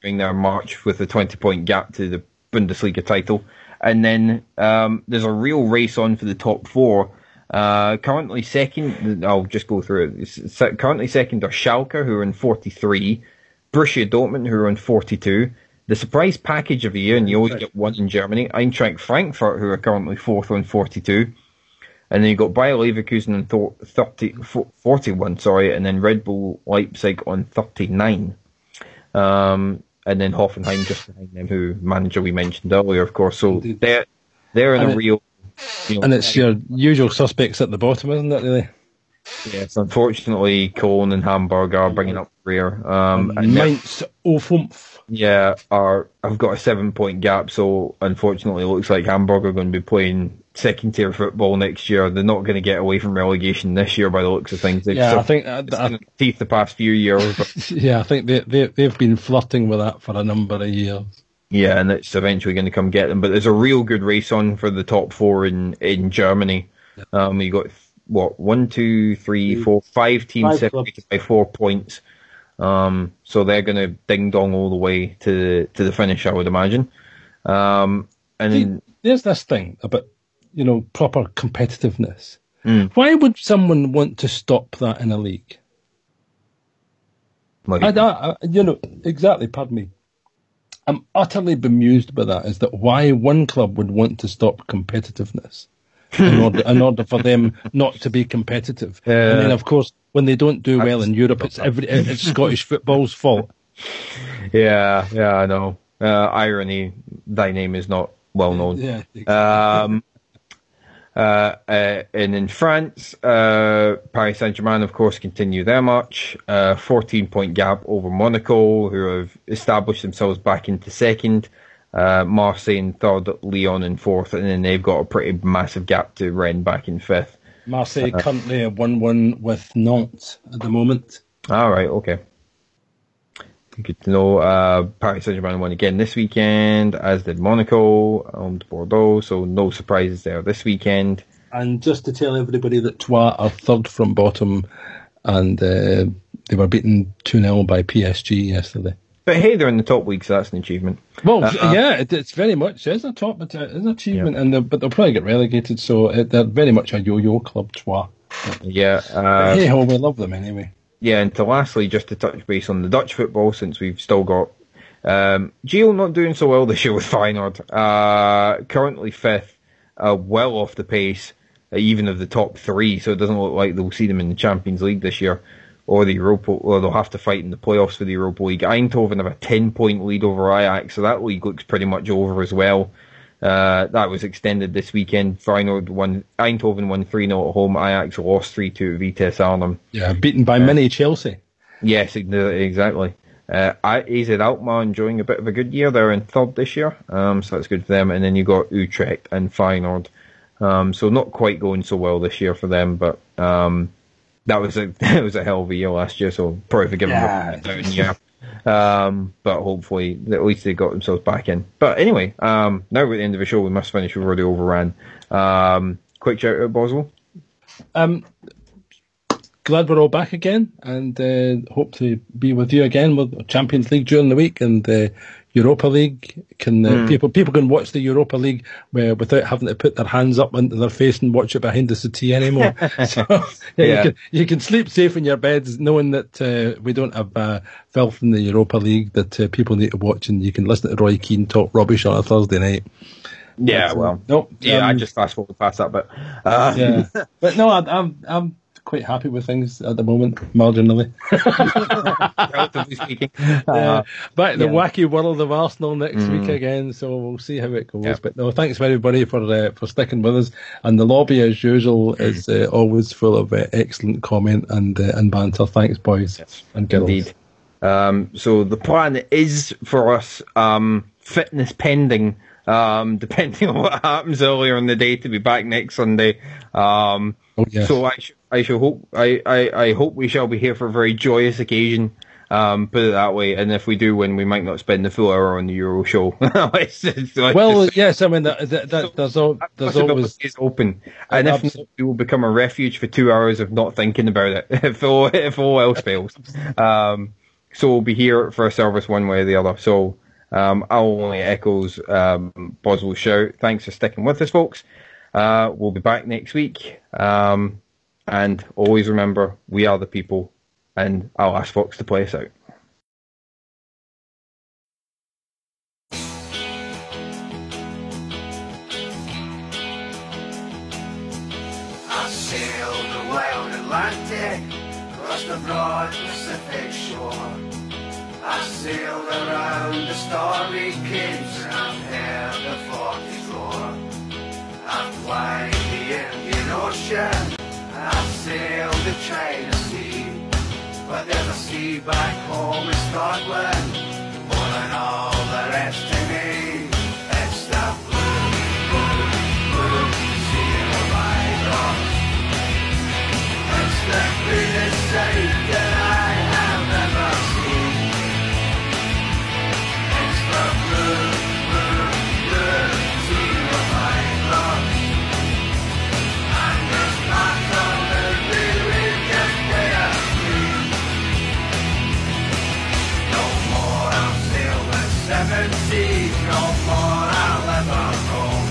during their march with a 20-point gap to the Bundesliga title. And then there's a real race on for the top four. Currently second, I'll just go through it. Currently second are Schalke, who are in 43, Borussia Dortmund, who are in 42. The surprise package of the year, and you always get one in Germany, Eintracht Frankfurt, who are currently fourth on 42. And then you've got Bayer Leverkusen on 41, and then Red Bull Leipzig on 39. And then Hoffenheim just behind them, who manager we mentioned earlier, of course. So they're in a real... and it's your usual suspects at the bottom, isn't it, really? Yes, unfortunately, Cologne and Hamburg are bringing up the rear. And Mainz 05. Yeah, I've got a 7-point gap, so unfortunately it looks like Hamburg are going to be playing second-tier football next year. They're not going to get away from relegation this year by the looks of things. I think teeth the past few years. But yeah, I think they've been flirting with that for a number of years. Yeah, and it's eventually going to come get them. But there's a real good race on for the top four in Germany. You got 5 teams separated by 4 points. So they're going to ding dong all the way to the finish, I would imagine. And then there's this thing about proper competitiveness. Why would someone want to stop that in a league? Exactly. Pardon me. I'm utterly bemused by that. Is that why one club would want to stop competitiveness in order for them not to be competitive? And then, of course, when they don't do well in Europe, it's Scottish football's fault. Yeah, I know. Irony, thy name is not well known. Yeah, exactly. And in France, Paris Saint-Germain, of course, continue their march. 14-point gap over Monaco, who have established themselves back into second. Marseille in third, Lyon in fourth, and then they've got a pretty massive gap to Rennes back in fifth. Marseille currently 1-1 with Nantes at the moment. All right, okay. Good to know. Paris Saint-Germain won again this weekend, as did Monaco, home to Bordeaux, so no surprises there this weekend. And just to tell everybody that Troyes are third from bottom, and they were beaten 2-0 by PSG yesterday. But hey, they're in the top league, so that's an achievement. Well, it's very much is a top, it's an achievement, but they'll probably get relegated, so they're very much a yo-yo club, Troyes. Yeah. Hey ho, we love them anyway. Yeah, and to lastly, just to touch base on the Dutch football, since we've still got Gio not doing so well this year with Feyenoord. Currently fifth, well off the pace, even of the top three, so it doesn't look like they'll see them in the Champions League this year, or the Europa, or they'll have to fight in the playoffs for the Europa League. Eindhoven have a 10-point lead over Ajax, so that league looks pretty much over as well. That was extended this weekend. Eindhoven won 3-0 at home. Ajax lost 3-2 at Vitesse Arnhem. Yeah, beaten by mini Chelsea. Yes, exactly. AZ Alkmaar enjoying a bit of a good year. They're in third this year, so that's good for them. And then you got Utrecht and Feyenoord. So not quite going so well this year for them, but that was a hell of a year last year. So probably forgive them for down year. But hopefully at least they got themselves back in. But anyway, now we're at the end of the show. We must finish. We've already overran. Quick shout out, Boswell. glad we're all back again, and hope to be with you again with Champions League during the week and Europa League. People can watch the Europa League without having to put their hands up into their face and watch it behind the settee anymore. So you can sleep safe in your beds knowing that we don't have filth in the Europa League that people need to watch, and you can listen to Roy Keane talk rubbish on a Thursday night. Yeah, well, no, I just fast forward past that, but but no, I'm quite happy with things at the moment, marginally. Relatively speaking. Back in the wacky world of Arsenal next week again, so we'll see how it goes. Yep. But no, thanks everybody for sticking with us. And the lobby, as usual, is always full of excellent comment and banter. Thanks, boys and girls. Indeed. So the plan is for us, fitness pending, depending on what happens earlier in the day, to be back next Sunday. So I hope we shall be here for a very joyous occasion. Put it that way. And if we do win, we might not spend the full hour on the Euro show. Yes, I mean there's always is open, and if not, we will become a refuge for 2 hours of not thinking about it if all else fails. So we'll be here for a service one way or the other. So. I'll only echoes Boswell's shout. Thanks for sticking with us, folks. We'll be back next week. And always remember, we are the people. And I'll ask Fox to play us out. I sailed the wild Atlantic, crossed the broad Pacific shore. I sailed around the starry capes and I've heard the forties roar. I've climbed the Indian Ocean and I've sailed the China Sea. But there's a sea back home in Scotland, more than all the rest to me. It's the blue, blue, blue sea of my rocks. It's the greenest sight that I have ever seen. The blue, blue, blue sea of my love. And this battle will really just play a scene. No more I'll sail the seven seas, no more I'll ever roam.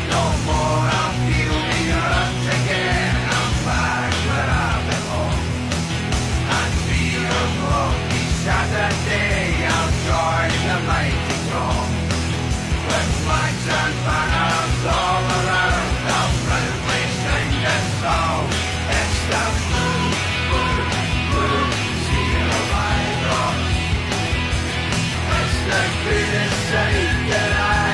No more I'll feel the earth again, I'm back where I belong. And be a glory Saturday, I'll join the mighty throng. With flags and banners all around, I'll proudly sing this song. It's the blue, blue, blue sea of my rocks. It's the greatest sight that I